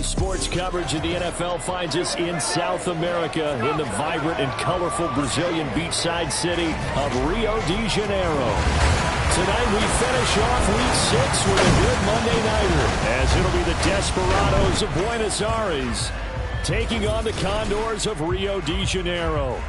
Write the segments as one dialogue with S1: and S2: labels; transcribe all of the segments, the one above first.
S1: Today's sports coverage of the NFL finds us in South America in the vibrant and colorful Brazilian beachside city of Rio de Janeiro. Tonight we finish off Week 6 with a good Monday nighter, as it'll be the Desperados of Buenos Aires taking on the Condors of Rio de Janeiro.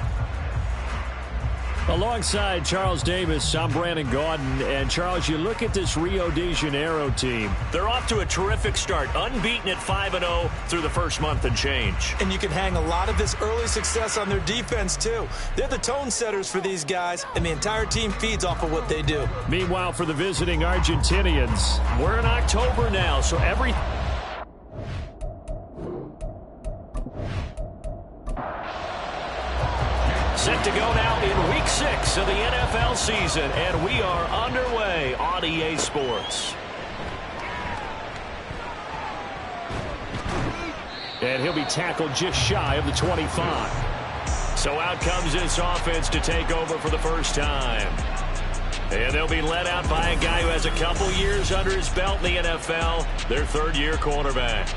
S1: Alongside Charles Davis, I'm Brandon Gaudin. And, Charles, you look at this Rio de Janeiro team.
S2: They're off to a terrific start, unbeaten at 5-0 through the first month and change.
S3: And you can hang a lot of this early success on their defense, too. They're the tone setters for these guys, and the entire team feeds off of what they do.
S1: Meanwhile, for the visiting Argentinians, we're in October now, so every...
S2: Set to go now in Week 6 of the NFL season, and we are underway on EA Sports.
S1: And he'll be tackled just shy of the 25.
S2: So out comes this offense to take over for the first time. And they'll be led out by a guy who has a couple years under his belt in the NFL, their third-year quarterback.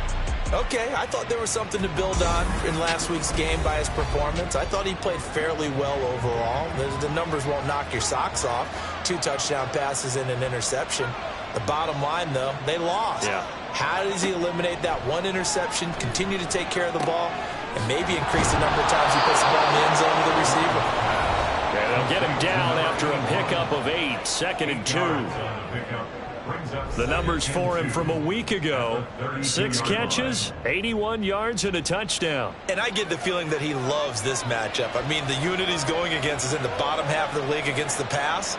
S3: Okay, I thought there was something to build on in last week's game by his performance. I thought he played fairly well overall. The numbers won't knock your socks off. 2 touchdown passes and an interception. The bottom line, though, they lost.
S2: Yeah.
S3: How does he eliminate that one interception, continue to take care of the ball, and maybe increase the number of times he puts the ball in the end zone to the receiver?
S1: And they'll get him down after a pickup of 8, 2nd and 2. The numbers for him from a week ago: 6 catches, 81 yards, and a touchdown.
S3: And I get the feeling that he loves this matchup. I mean, the unit he's going against is in the bottom half of the league against the pass.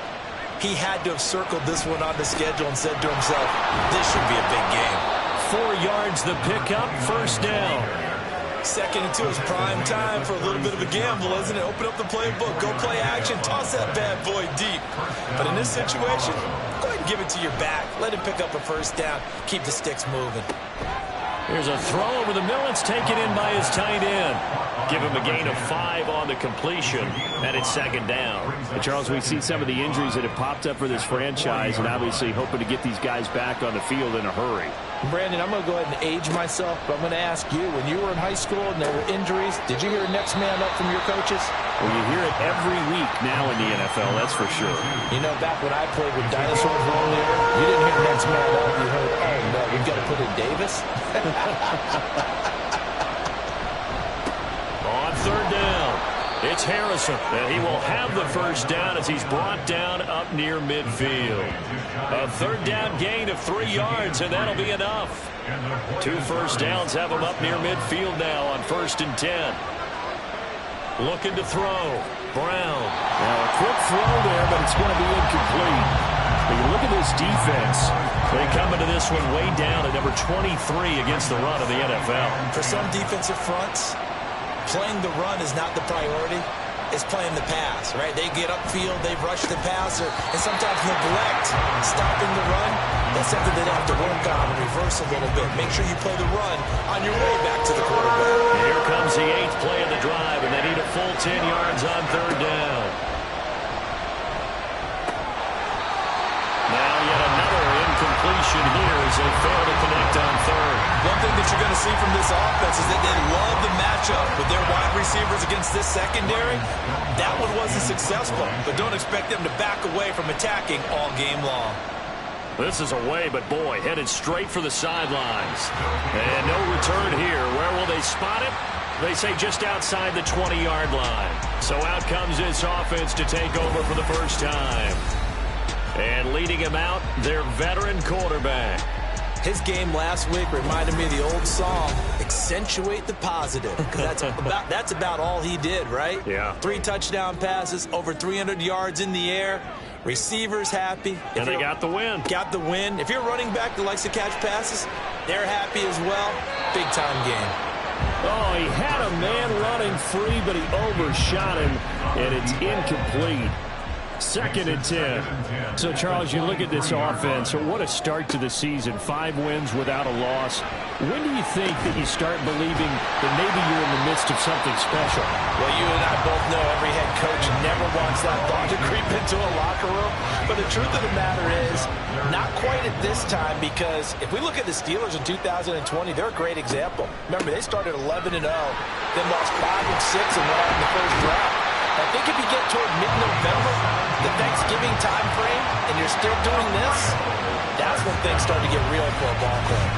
S3: He had to have circled this one on the schedule and said to himself, this should be a big game.
S1: 4 yards the pickup, first down.
S3: 2nd and 2 is prime time for a little bit of a gamble, isn't it? Open up the playbook, go play action, toss that bad boy deep. But in this situation, go ahead and give it to your back. Let him pick up a first down. Keep the sticks moving.
S1: Here's a throw over the middle. It's taken in by his tight end. Give him a gain of 5 on the completion, and it's 2nd down. And Charles, we see some of the injuries that have popped up for this franchise, and obviously hoping to get these guys back on the field in a hurry.
S3: Brandon, I'm going to go ahead and age myself, but I'm going to ask you, when you were in high school and there were injuries, did you hear next man up from your coaches?
S1: Well, you hear it every week now in the NFL, that's for sure.
S3: You know, back when I played with dinosaurs roaming the air, you didn't hear next man up. You heard, oh, no, we've got to put in Davis.
S2: On 3rd down, it's Harrison, and he will have the first down as he's brought down up near midfield. A 3rd down gain of 3 yards, and that'll be enough. 2 first downs have him up near midfield now on 1st and 10. Looking to throw. Brown.
S1: Now a quick throw there, but it's going to be incomplete. But you look at this defense.
S2: They come into this one way down at number 23 against the run of the NFL.
S3: For some defensive fronts, playing the run is not the priority. It's playing the pass, right? They get upfield, they rush the passer, and sometimes neglect stopping the run. That's something they have to work on and reverse a little bit. Make sure you play the run on your way back to the quarterback.
S2: Here comes the 8th play of the drive, and they need a full 10 yards on 3rd down. Now yet another incompletion here as they fail to connect on 3rd.
S3: One thing that you're going to see from this offense is that they love the matchup with their wide receivers against this secondary. That one wasn't successful, but don't expect them to back away from attacking all game long.
S2: This is away, but boy, headed straight for the sidelines. And no return here. Where will they spot it? They say just outside the 20-yard line. So out comes this offense to take over for the first time. And leading him out, their veteran quarterback.
S3: His game last week reminded me of the old song, Accentuate the Positive, because that's about all he did, right?
S2: Yeah.
S3: 3 touchdown passes, over 300 yards in the air, receivers happy.
S2: And they got the win.
S3: Got the win. If you're a running back that likes to catch passes, they're happy as well. Big-time game.
S1: Oh, he had a man running free, but he overshot him, and it's incomplete. 2nd and 10. So, Charles, you look at this offense, what a start to the season. 5 wins without a loss. When do you think that you start believing that maybe you're in the midst of something special?
S3: Well, you and I both know every head coach never wants that thought to creep into a locker room. But the truth of the matter is, not quite at this time, because if we look at the Steelers in 2020, they're a great example. Remember, they started 11-0, then lost 5-6 and went out in the first round. I think if you get toward mid-November, the Thanksgiving time frame, and you're still doing this, that's when things start to get real for a ball club.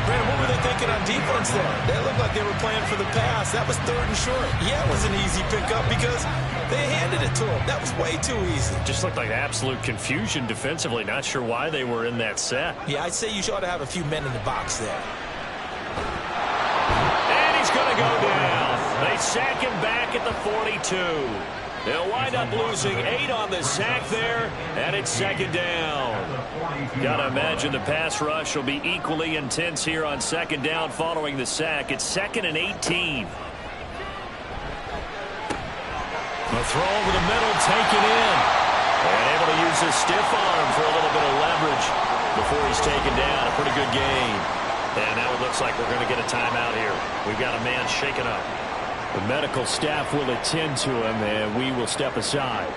S3: Brandon, what were they thinking on defense there? They looked like they were playing for the pass. That was 3rd and short. Yeah, it was an easy pickup because they handed it to them. That was way too easy.
S2: Just looked like absolute confusion defensively. Not sure why they were in that set.
S3: Yeah, I'd say you ought to have a few men in the box there.
S2: And he's going to go down. They sack him back at the 42. They'll wind up losing 8 on the sack there, and it's 2nd down. Got to imagine the pass rush will be equally intense here on 2nd down following the sack. It's 2nd and 18. The throw over the middle, taken in. And able to use his stiff arm for a little bit of leverage before he's taken down. A pretty good game. And now it looks like we're going to get a timeout here. We've got a man shaken up.
S1: The medical staff will attend to him, and we will step aside.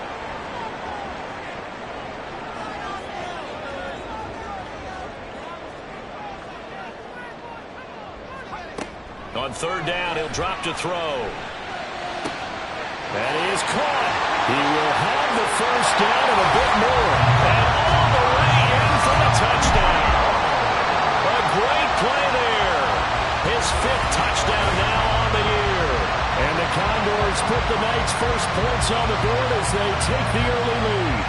S2: On 3rd down, he'll drop to throw. That is caught.
S1: He will have the first down and a bit more.
S2: And all the way in for the touchdown. A great play there. His 5th touchdown now on the year.
S1: And the Condors put the Knights' first points on the board as they take the early lead.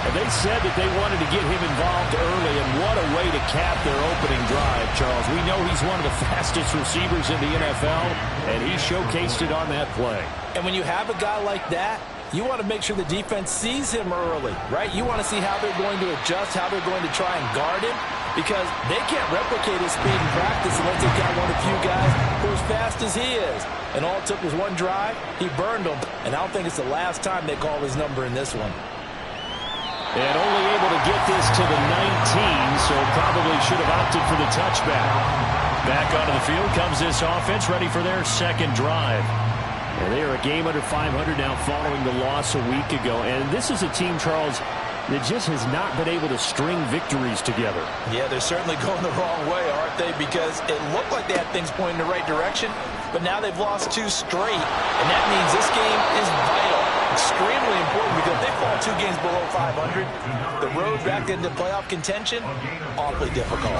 S1: And they said that they wanted to get him involved early, and what a way to cap their opening drive, Charles. We know he's one of the fastest receivers in the NFL, and he showcased it on that play.
S3: And when you have a guy like that, you want to make sure the defense sees him early, right? You want to see how they're going to adjust, how they're going to try and guard him, because they can't replicate his speed in practice unless they've got one of the few guys who are as fast as he is. And all it took was one drive. He burned them, and I don't think it's the last time they call his number in this one.
S1: And only able to get this to the 19, so probably should have opted for the touchback.
S2: Back onto the field comes this offense, ready for their 2nd drive.
S1: And they are a game under 500 now following the loss a week ago. And this is a team, Charles, that just has not been able to string victories together.
S3: Yeah, they're certainly going the wrong way, aren't they? Because it looked like they had things pointing in the right direction, but now they've lost 2 straight. And that means this game is vital, extremely important, because if they fall 2 games below 500, the road back into playoff contention, awfully difficult.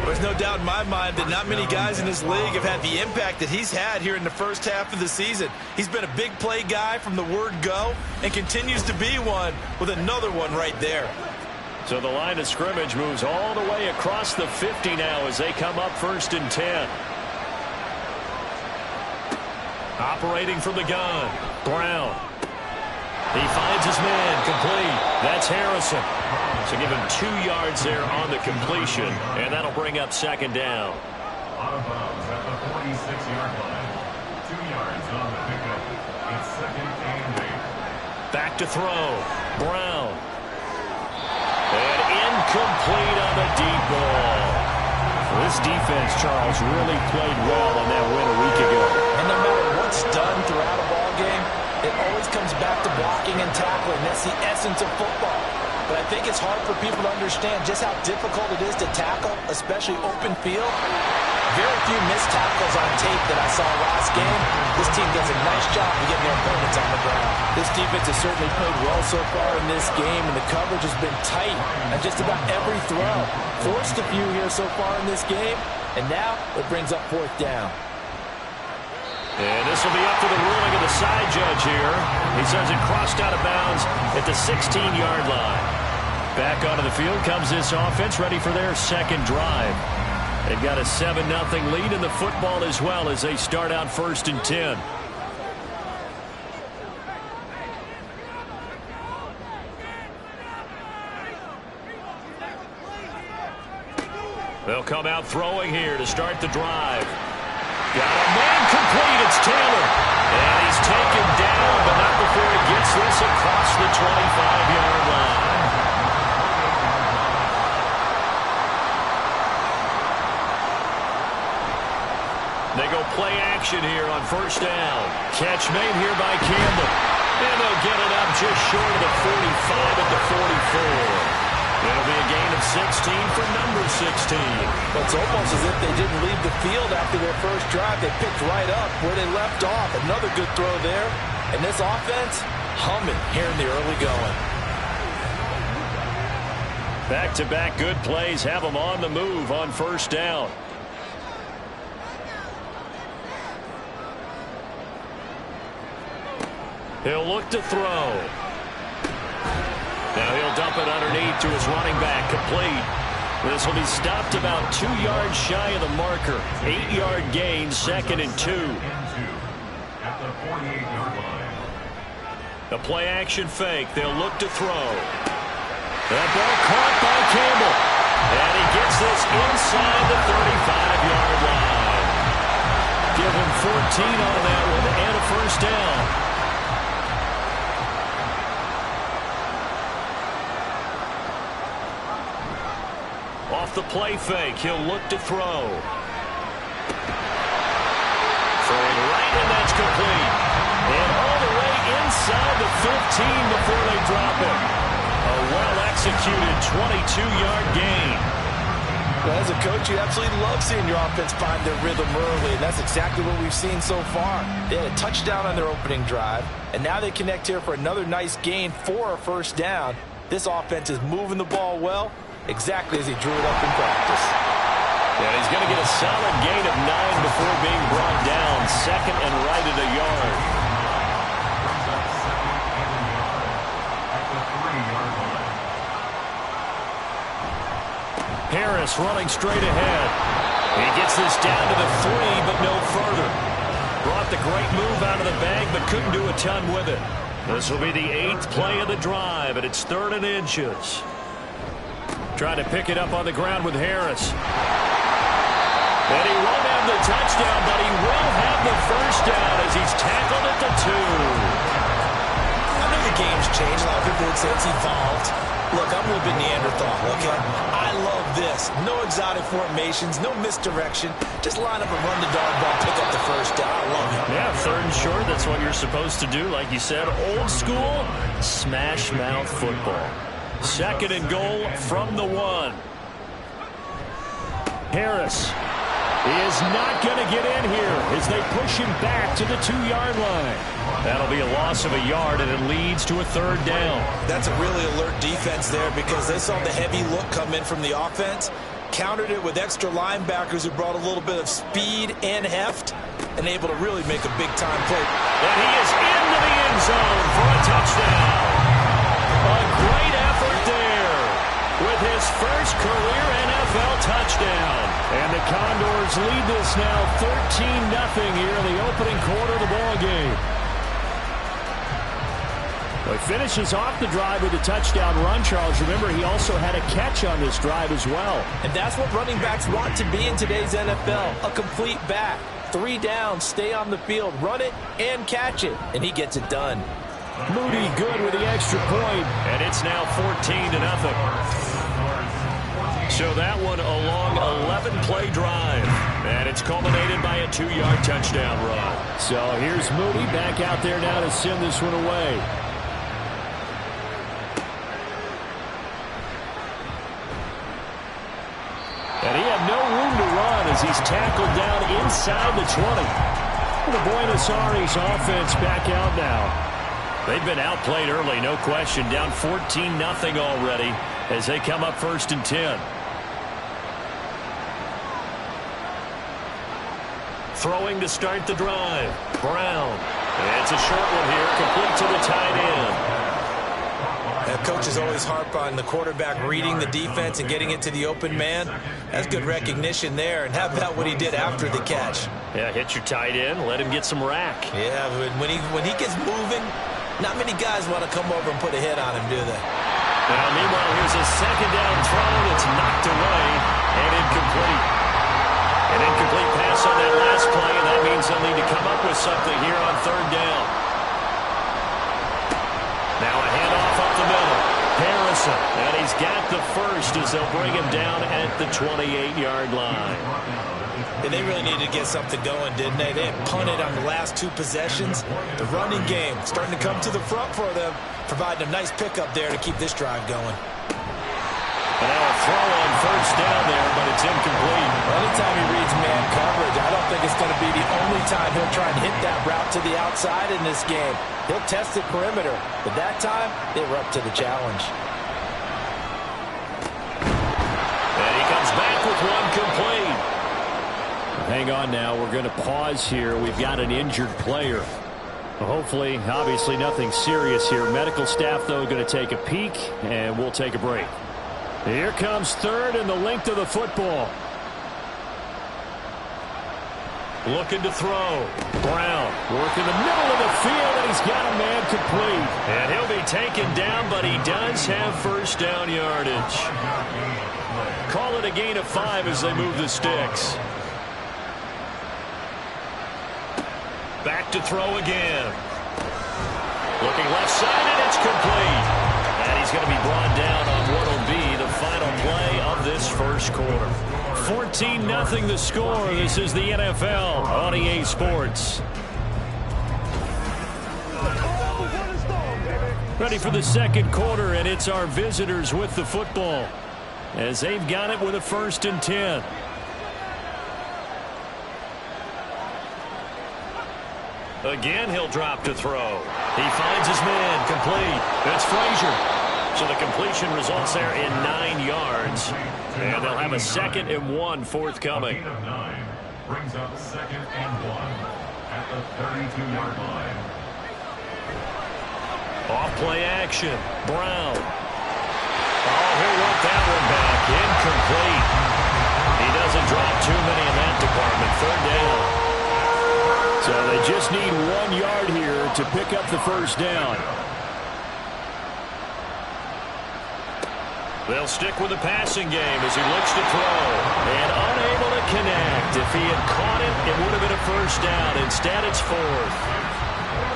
S3: There's no doubt in my mind that not many guys in this league have had the impact that he's had here in the first half of the season. He's been a big play guy from the word go and continues to be one with another one right there.
S2: So the line of scrimmage moves all the way across the 50 now as they come up 1st and 10. Operating from the gun, Brown. He finds his man, complete. That's Harrison. So give him 2 yards there on the completion, and that'll bring up 2nd down.
S4: Out of bounds at the 46-yard line. 2 yards on the pickup. It's 2nd and 8.
S2: Back to throw. Brown. And incomplete on the deep ball.
S1: This defense, Charles, really played well on that win a week ago.
S3: And no matter what's done throughout a ball game, it always comes back to blocking and tackling. That's the essence of football. But I think it's hard for people to understand just how difficult it is to tackle, especially open field. Very few missed tackles on tape that I saw last game. This team does a nice job of getting their opponents on the ground. This defense has certainly played well so far in this game, and the coverage has been tight on just about every throw. Forced a few here so far in this game, and now it brings up 4th down.
S2: And this will be up to the ruling of the side judge here. He says it crossed out of bounds at the 16-yard line. Back onto the field comes this offense, ready for their 2nd drive. They've got a 7-0 lead in the football as well as they start out 1st and 10. They'll come out throwing here to start the drive. Got a man complete. It's Taylor. And he's taken down, but not before he gets this across the 25-yard line. They go play action here on first down. Catch made here by Campbell. And they'll get it up just short of the 45 at the 44. It'll be a gain of 16 for number 16.
S3: Well, it's almost as if they didn't leave the field after their first drive. They picked right up where they left off. Another good throw there. And this offense, humming here in the early going.
S2: Back-to-back good plays have them on the move on first down. He'll look to throw. Now he'll dump it underneath to his running back, complete. This will be stopped about 2 yards shy of the marker. 8-yard gain, 2nd and 2.
S4: At the 48-yard line.
S2: The play action fake. They'll look to throw. That ball caught by Campbell. And he gets this inside the 35-yard line. Give him 14 on that one and a first down. Off the play fake, he'll look to throw. Throwing right, and that's complete. And all the way inside the 15 before they drop him. A well-executed 22-yard gain.
S3: Well, as a coach, you absolutely love seeing your offense find their rhythm early, and that's exactly what we've seen so far. They had a touchdown on their opening drive, and now they connect here for another nice gain for a first down. This offense is moving the ball well, exactly as he drew it up in practice.
S2: And he's going to get a solid gain of 9 before being brought down. 2nd and right at a yard. Harris running straight ahead. He gets this down to the 3, but no further. Brought the great move out of the bag, but couldn't do a ton with it. This will be the 8th play of the drive, and it's 3rd and inches. Trying to pick it up on the ground with Harris. And he won't have the touchdown, but he will have the first down as he's tackled at the 2.
S3: I know the game's changed. A lot of people would say it's evolved. Look, I'm a little bit Neanderthal, okay? I love this. No exotic formations, no misdirection. Just line up and run the dog ball, pick up the first down. I love it.
S2: Yeah, 3rd and short, that's what you're supposed to do. Like you said, old school, smash mouth football. 2nd and goal from the 1. Harris is not going to get in here as they push him back to the 2-yard line. That'll be a loss of a yard, and it leads to a 3rd down.
S3: That's a really alert defense there because they saw the heavy look come in from the offense, countered it with extra linebackers who brought a little bit of speed and heft, and able to really make a big-time play.
S2: And he is into the end zone for a touchdown. A great effort there with his first career NFL touchdown. And the Condors lead this now 13-0 here in the opening quarter of the ballgame. Well, he finishes off the drive with a touchdown run, Charles. Remember, he also had a catch on this drive as well.
S3: And that's what running backs want to be in today's NFL, a complete back. 3 downs, stay on the field, run it, and catch it. And he gets it done.
S2: Moody good with the extra point, and it's now 14-0. So that one a long 11-play drive, and it's culminated by a 2-yard touchdown run.
S1: So here's Moody back out there now to send this one away. And he had no room to run as he's tackled down inside the 20. The Buenos Aires offense back out now.
S2: They've been outplayed early, no question. Down 14-0 already as they come up 1st and 10. Throwing to start the drive. Brown. It's a short one here, complete to the tight end.
S3: Coaches always harp on the quarterback reading the defense and getting it to the open man. That's good recognition there. And how about what he did after the catch?
S2: Yeah, hit your tight end, let him get some rack.
S3: Yeah, when he gets moving, not many guys want to come over and put a hit on him, do they?
S2: Now, meanwhile, here's a 2nd down throw that's knocked away and incomplete. An incomplete pass on that last play, and means they'll need to come up with something here on third down. Now a handoff up the middle. Harrison, and he's got the first as they'll bring him down at the 28-yard line.
S3: And they really needed to get something going, didn't they? They had punted on the last two possessions. The running game starting to come to the front for them, providing a nice pickup there to keep this drive going.
S2: And now a throw on first down there, but it's incomplete.
S3: Well, anytime he reads man coverage, I don't think it's going to be the only time he'll try and hit that route to the outside in this game. He'll test the perimeter, but that time they were up to the challenge.
S2: And he comes back with one complete.
S1: Hang on now. We're going to pause here. We've got an injured player. Hopefully, obviously nothing serious here. Medical staff, though, going to take a peek, and we'll take a break. Here comes third and the length of the football.
S2: Looking to throw. Brown working the middle of the field, and he's got a man complete. And he'll be taken down, but he does have first down yardage. Call it a gain of 5 as they move the sticks. Back to throw again. Looking left side, and it's complete. And he's going to be brought down on what will be the final play of this first quarter. 14-0 the score. This is the NFL on EA Sports. Ready for the second quarter, and it's our visitors with the football as they've got it with a 1st and 10. Again, he'll drop to throw. He finds his man, complete. It's Frazier. So the completion results there in 9 yards. And they'll have a 2nd and 1 forthcoming.
S4: A gain of 9 brings up 2nd and 1 at the 32-yard line.
S2: Off play action. Brown. Oh, he'll work that one back. Incomplete. He doesn't drop too many in that department. 3rd down.
S1: So they just need 1 yard here to pick up the first down.
S2: They'll stick with the passing game as he looks to throw. And unable to connect. If he had caught it, it would have been a first down. Instead, it's 4th.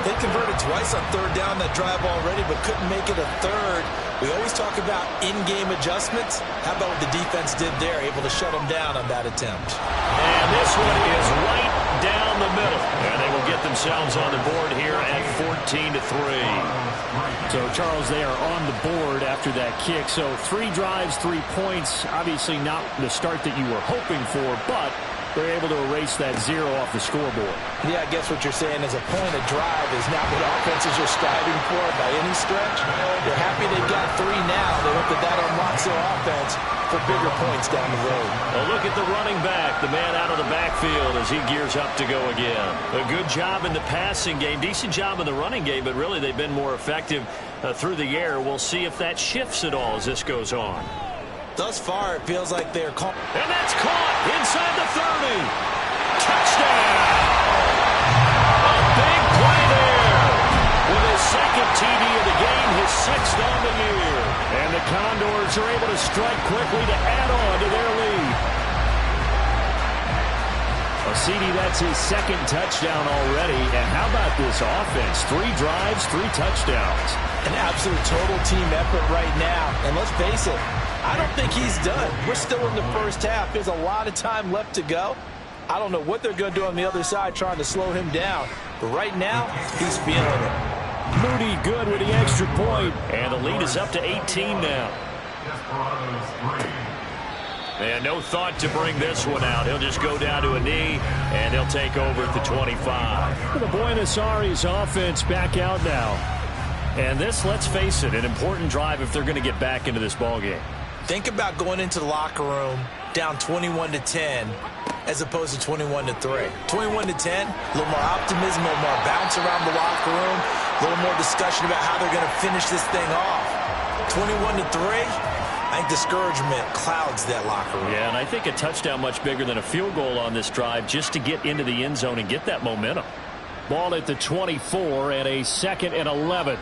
S3: They converted twice on 3rd down that drive already, but couldn't make it a 3rd. We always talk about in-game adjustments. How about what the defense did there, able to shut them down on that attempt?
S2: And this one is right down the middle. And they will get themselves on the board here at 14-3.
S1: So, Charles, they are on the board after that kick. So 3 drives, 3 points. Obviously not the start that you were hoping for, but they're able to erase that 0 off the scoreboard.
S3: Yeah, I guess what you're saying is a point of drive is not what offenses are striving for by any stretch. They're happy they've got 3 now. They hope that that unlocks their offense for bigger points down the road.
S2: Well, look at the running back, the man out of the backfield as he gears up to go again. A good job in the passing game, decent job in the running game, but really they've been more effective through the air. We'll see if that shifts at all as this goes on.
S3: Thus far, it feels like they're caught.
S2: And that's caught inside the 30. Touchdown! A big play there. With his 2nd TD of the game, his 6th on the year. And the Condors are able to strike quickly to add on to their lead.
S1: Well, CD, that's his 2nd touchdown already. And how about this offense? 3 drives, 3 touchdowns.
S3: An absolute total team effort right now. And let's face it, I don't think he's done. We're still in the first half. There's a lot of time left to go. I don't know what they're going to do on the other side trying to slow him down. But right now, he's feeling it.
S1: Moody good with the extra point.
S2: And the lead is up to 18 now.
S4: Desperados 3.
S2: And no thought to bring this one out. He'll just go down to a knee, and he'll take over at the 25.
S1: The Buenos Aires offense back out now. And this, let's face it, an important drive if they're going to get back into this ballgame.
S3: Think about going into the locker room down 21-10 as opposed to 21-3. 21-10, a little more optimism, a little more bounce around the locker room, a little more discussion about how they're going to finish this thing off. 21-3, I think discouragement clouds that locker room.
S1: Yeah, and I think a touchdown much bigger than a field goal on this drive just to get into the end zone and get that momentum. Ball at the 24 and a 2nd and 11.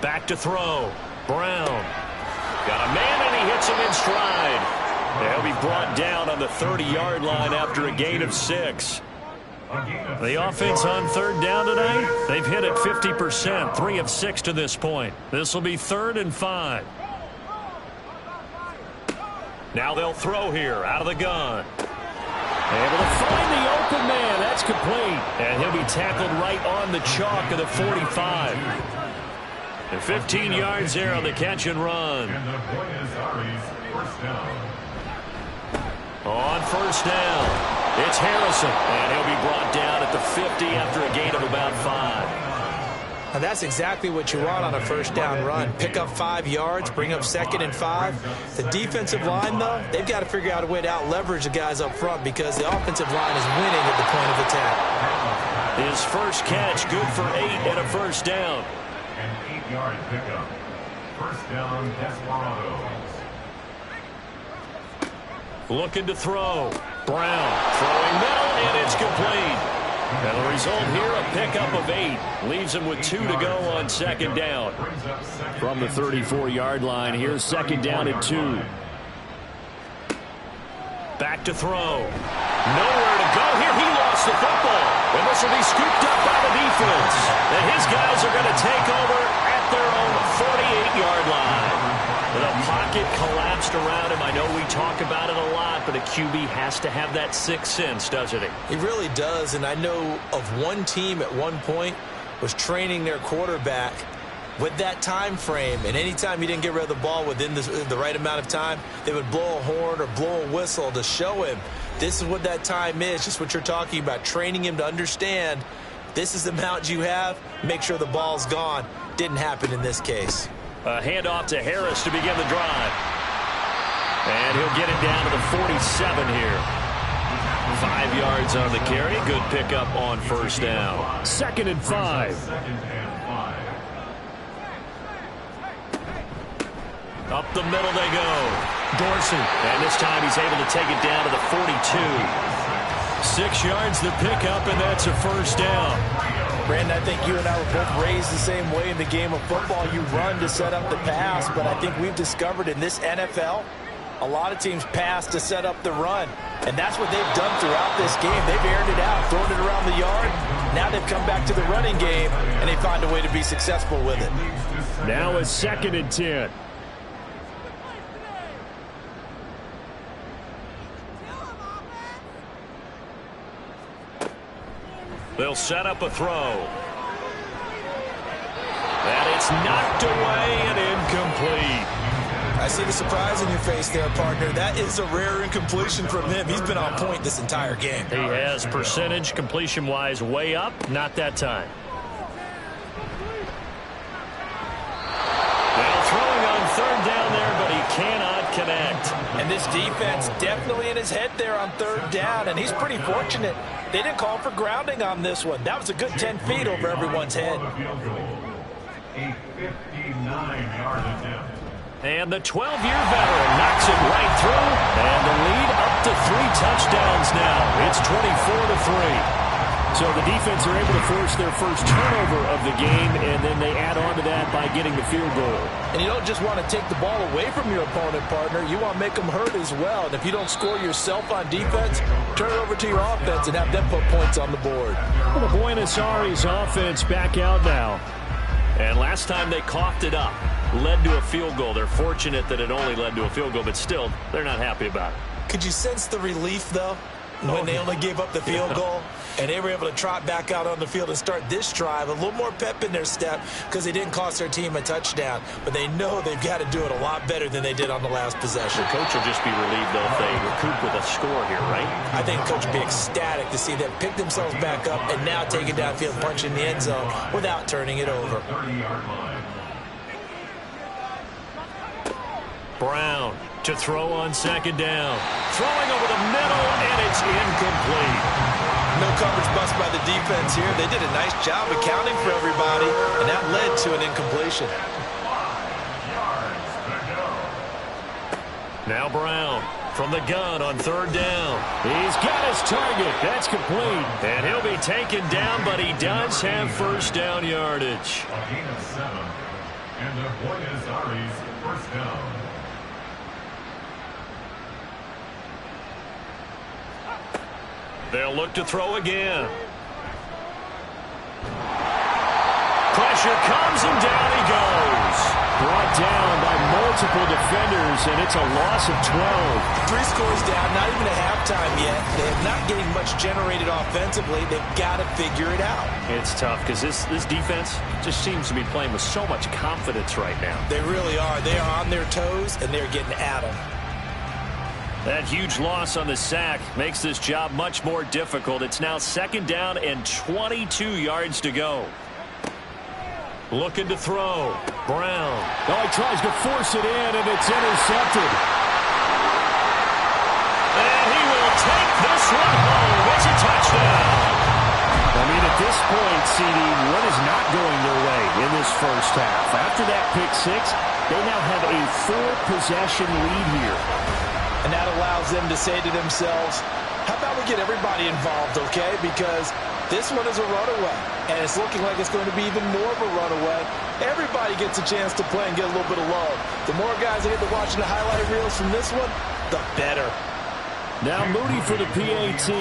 S2: Back to throw. Brown. Got a man, and he hits him in stride. He'll be brought down on the 30-yard line after a gain of 6. The offense on third down tonight, they've hit it 50%, 3 of 6 to this point. This will be 3rd and 5. Now they'll throw here out of the gun.
S1: Able to find the open man. That's complete.
S2: And he'll be tackled right on the chalk of the 45. And 15 yards there on the catch and run.
S4: And the Buenos Aires first down.
S2: On first down, it's Harrison. And he'll be brought down at the 50 after a gain of about 5.
S3: And that's exactly what you want on a first down run. Pick up 5 yards, bring up 2nd and 5. The defensive line, though, they've got to figure out a way to out-leverage the guys up front because the offensive line is winning at the point of attack.
S2: His first catch, good for 8 and a first down.
S4: An 8-yard pickup. First down, Desperados.
S2: Looking to throw. Brown throwing middle, and it's complete. And the result here, a pickup of 8. Leaves him with 2 to go on 2nd down.
S1: From the 34-yard line, here's 2nd down and 2.
S2: Back to throw. Nowhere to go here. He lost the football. And this will be scooped up by the defense. And his guys are going to take over at their own 48-yard line. The pocket collapsed around him. I know we talk about it a lot, but a QB has to have that 6th sense, doesn't he?
S3: He really does, and I know of one team at one point was training their quarterback with that time frame, and anytime he didn't get rid of the ball within the right amount of time, they would blow a horn or blow a whistle to show him this is what that time is, just what you're talking about, training him to understand this is the amount you have, make sure the ball's gone. Didn't happen in this case.
S2: A handoff to Harris to begin the drive. And he'll get it down to the 47 here. 5 yards on the carry. Good pickup on first down.
S1: 2nd and 5.
S2: Up the middle they go. Dorsey. And this time he's able to take it down to the 42. 6 yards the pickup, and that's a first down.
S3: Brandon, I think you and I were both raised the same way in the game of football. You run to set up the pass, but I think we've discovered in this NFL, a lot of teams pass to set up the run. And that's what they've done throughout this game. They've aired it out, thrown it around the yard. Now they've come back to the running game, and they find a way to be successful with it.
S1: Now a 2nd and 10.
S2: They'll set up a throw. And it's knocked away and incomplete.
S3: I see the surprise in your face there, partner. That is a rare incompletion from him. He's been on point this entire game.
S2: He has percentage completion-wise way up. Not that time. Well, throwing on 3rd down there, but he cannot connect.
S3: And this defense definitely in his head there on 3rd down, and he's pretty fortunate. They didn't call for grounding on this one. That was a good 10 feet over everyone's head.
S4: A 59-yard attempt.
S2: And the 12-year veteran knocks it right through. And the lead up to 3 touchdowns now. It's 24-3.
S1: So the defense are able to force their first turnover of the game, and then they add on to that by getting the field goal.
S3: And you don't just want to take the ball away from your opponent, partner. You want to make them hurt as well. And if you don't score yourself on defense, turn it over to your offense and have them put points on the board.
S1: Well, the Buenos Aires offense back out now.
S2: And last time they coughed it up, led to a field goal. They're fortunate that it only led to a field goal, but still, they're not happy about it.
S3: Could you sense the relief, though, when they only gave up the field goal? And they were able to trot back out on the field and start this drive. A little more pep in their step because they didn't cost their team a touchdown. But they know they've got to do it a lot better than they did on the last possession.
S2: The coach will just be relieved, though, if they recoup with a score here, right?
S3: I think the coach will be ecstatic to see them pick themselves back up and now take it downfield, punch in the end zone without turning it over.
S4: 30-yard line.
S2: Brown to throw on 2nd down. Throwing over the middle, and it's incomplete.
S3: No coverage bust by the defense here. They did a nice job accounting for everybody, and that led to an incompletion.
S4: 5 yards to go.
S2: Now Brown from the gun on 3rd down.
S1: He's got his target. That's complete.
S2: And he'll be taken down, but he does have first down yardage.
S4: A gain of 7. And the Buenos Aires first down.
S2: They'll look to throw again. Pressure comes, and down he goes.
S1: Brought down by multiple defenders, and it's a loss of 12.
S3: 3 scores down, not even a halftime yet. They're not getting much generated offensively. They've got to figure it out.
S2: It's tough because this defense just seems to be playing with so much confidence right now.
S3: They really are. They are on their toes, and they're getting at them.
S2: That huge loss on the sack makes this job much more difficult. It's now 2nd down and 22 yards to go. Looking to throw. Brown.
S1: Oh, he tries to force it in, and it's intercepted.
S2: And he will take this one home. It's a touchdown.
S1: I mean, at this point, CD, what is not going their way in this first half? After that pick 6, they now have a 4-possession lead here.
S3: And that allows them to say to themselves, how about we get everybody involved, okay? Because this one is a runaway, and it's looking like it's going to be even more of a runaway. Everybody gets a chance to play and get a little bit of love. The more guys that get to watching the highlight reels from this one, the better.
S1: Now Moody for the PAT.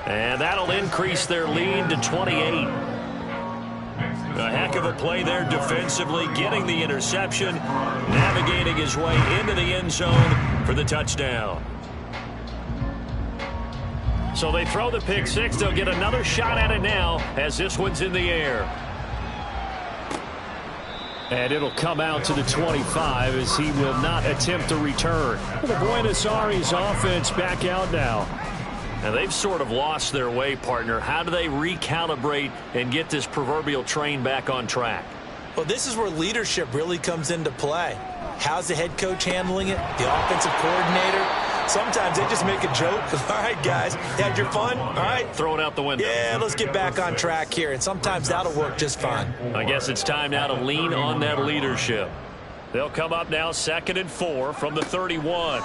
S2: And that'll increase their lead to 28. A heck of a play there defensively, getting the interception, navigating his way into the end zone for the touchdown. So they throw the pick 6. They'll get another shot at it now as this one's in the air.
S1: And it'll come out to the 25 as he will not attempt to return. The Buenos Aires offense back out now.
S2: And they've sort of lost their way, partner. How do they recalibrate and get this proverbial train back on track?
S3: Well, this is where leadership really comes into play. How's the head coach handling it? The offensive coordinator? Sometimes they just make a joke. All right, guys, had your fun? All right.
S2: Throw it out the window.
S3: Yeah, let's get back on track here. And sometimes that'll work just fine.
S2: I guess it's time now to lean on that leadership. They'll come up now 2nd and 4 from the 31.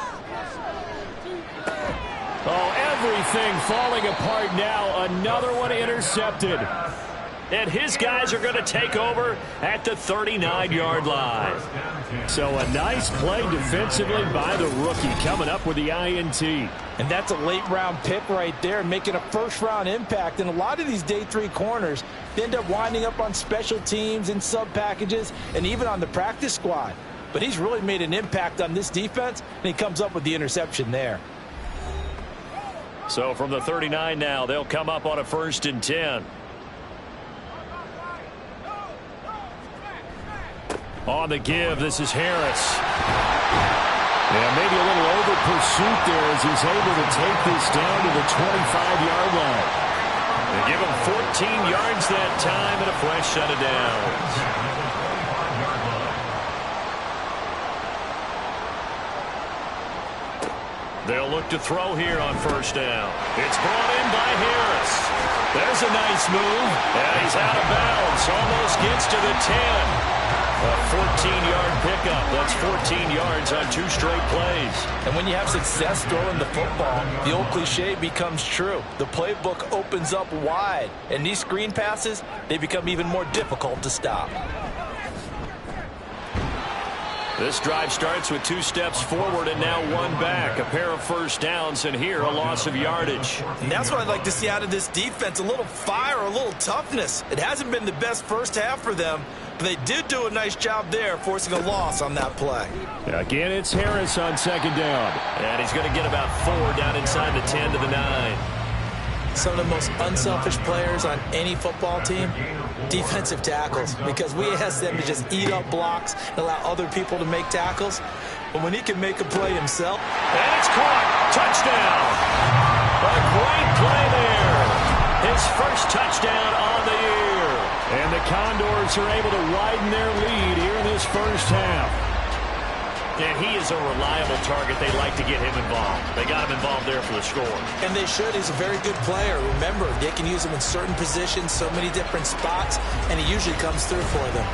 S1: Oh, everything falling apart now. Another one intercepted.
S2: And his guys are going to take over at the 39-yard line.
S1: So a nice play defensively by the rookie coming up with the INT.
S3: And that's a late-round pick right there, making a first-round impact. And a lot of these day 3 corners end up winding up on special teams and sub-packages and even on the practice squad. But he's really made an impact on this defense, and he comes up with the interception there.
S2: So from the 39 now, they'll come up on a 1st and 10. On the give, this is Harris.
S1: Yeah, maybe a little over pursuit there as he's able to take this down to the 25-yard line.
S2: They give him 14 yards that time and a fresh set of downs. They'll look to throw here on 1st down. It's brought in by Harris. There's a nice move. And he's out of bounds. Almost gets to the 10. A 14-yard pickup. That's 14 yards on 2 straight plays.
S3: And when you have success throwing the football, the old cliche becomes true. The playbook opens up wide. And these screen passes, they become even more difficult to stop.
S2: This drive starts with 2 steps forward and now 1 back. A pair of 1st downs, and here a loss of yardage.
S3: And that's what I'd like to see out of this defense, a little fire, a little toughness. It hasn't been the best first half for them, but they did do a nice job there, forcing a loss on that play.
S1: Again, it's Harris on 2nd down.
S2: And he's going to get about 4 down inside the 10 to the 9.
S3: Some of the most unselfish players on any football team, defensive tackles, because we ask them to just eat up blocks and allow other people to make tackles. But when he can make a play himself.
S2: And it's caught. Touchdown. A great play there. His first touchdown on the year.
S1: And the Condors are able to widen their lead here in this first half.
S2: And he is a reliable target. They like to get him involved. They got him involved there for the score.
S3: And they should. He's a very good player. Remember, they can use him in certain positions, so many different spots, and he usually comes through for them.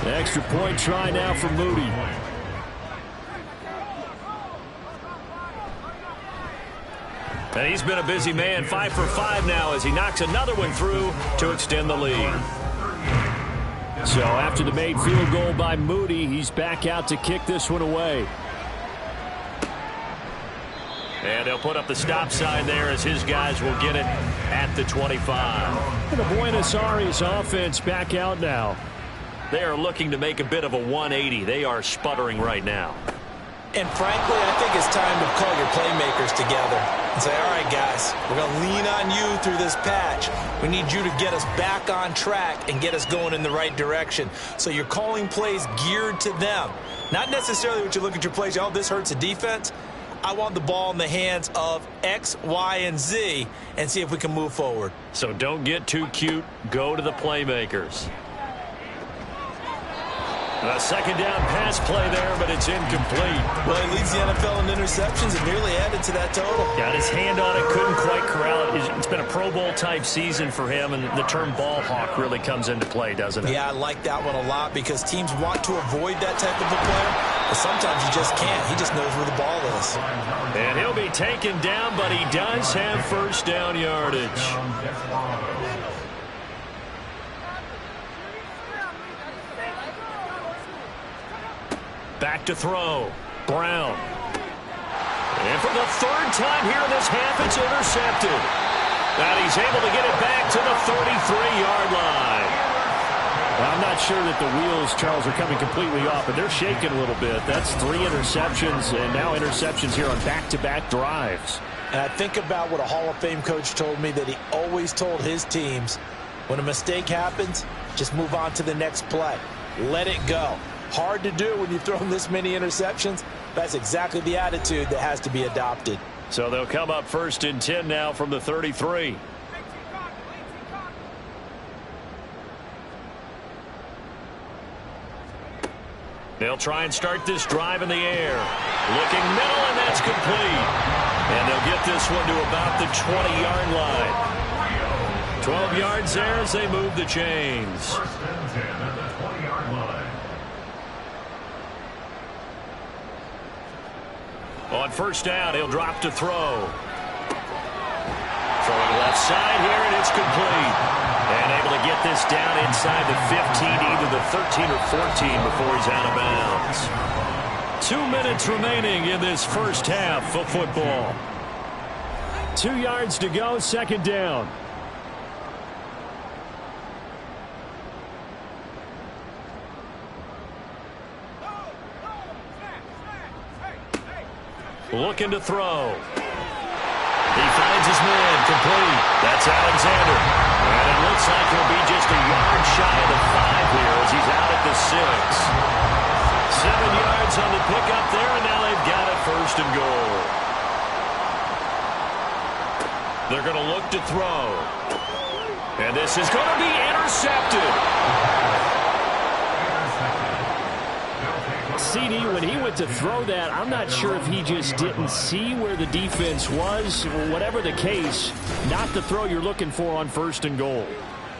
S1: The extra point try now for Moody.
S2: And he's been a busy man, 5 for 5 now as he knocks another one through to extend the lead.
S1: So after the made field goal by Moody, he's back out to kick this one away.
S2: And they'll put up the stop sign there as his guys will get it at the 25.
S1: And the Buenos Aires offense back out now.
S2: They are looking to make a bit of a 180. They are sputtering right now.
S3: And frankly, I think it's time to call your playmakers together and say, all right, guys, we're going to lean on you through this patch. We need you to get us back on track and get us going in the right direction. So you're calling plays geared to them. Not necessarily what you look at your plays, oh, this hurts the defense. I want the ball in the hands of X, Y, and Z and see if we can move forward.
S2: So don't get too cute. Go to the playmakers. A second down pass play there, but it's incomplete.
S3: Well, he leads the NFL in interceptions and nearly added to that total.
S2: Got his hand on it, couldn't quite corral it. It's been a Pro Bowl type season for him, and the term ball hawk really comes into play, doesn't it?
S3: Yeah, I like that one a lot because teams want to avoid that type of a player, but sometimes you just can't. He just knows where the ball is.
S2: And he'll be taken down, but he does have first down yardage. Back to throw. Brown. And for the third time here in this half, it's intercepted. And he's able to get it back to the 33-yard line.
S1: Well, I'm not sure that the wheels, Charles, are coming completely off, but they're shaking a little bit. That's 3 interceptions, and now interceptions here on back-to-back drives.
S3: And I think about what a Hall of Fame coach told me that he always told his teams, when a mistake happens, just move on to the next play. Let it go. Hard to do when you've thrown this many interceptions. That's exactly the attitude that has to be adopted.
S2: So they'll come up 1st and 10 now from the 33. They'll try and start this drive in the air. Looking middle, and that's complete. And they'll get this one to about the 20-yard line. 12 yards there as they move the chains.
S4: 1st and 10 at the 20-yard line.
S2: On first down, he'll drop to throw. Throwing left side here, and it's complete. And able to get this down inside the 15, either the 13 or 14 before he's out of bounds.
S1: 2 minutes remaining in this first half of football. 2 yards to go, second down.
S2: Looking to throw. He finds his man, complete. That's Alexander. And it looks like he'll be just a yard shy of the 5 here as he's out at the 6. 7 yards on the pickup there, and now they've got it 1st and goal. They're going to look to throw. And this is going to be intercepted.
S1: CD, when he went to throw that, I'm not sure if he just didn't see where the defense was. Whatever the case, not the throw you're looking for on 1st and goal.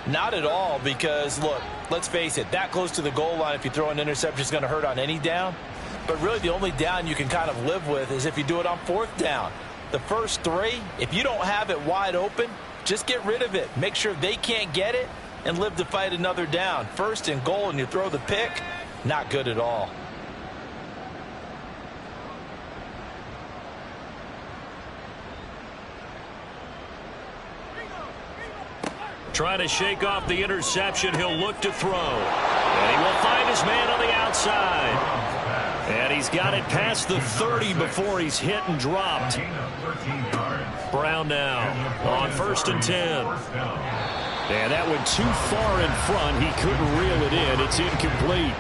S3: Not at all, because, look, let's face it, that close to the goal line, if you throw an interception, is going to hurt on any down. But really the only down you can kind of live with is if you do it on 4th down. The first 3, if you don't have it wide open, just get rid of it. Make sure they can't get it and live to fight another down. 1st and goal, and you throw the pick, not good at all.
S2: Trying to shake off the interception. He'll look to throw. And he will find his man on the outside. And he's got it past the 30 before he's hit and dropped. Brown now on 1st and 10.
S1: And that went too far in front. He couldn't reel it in. It's incomplete.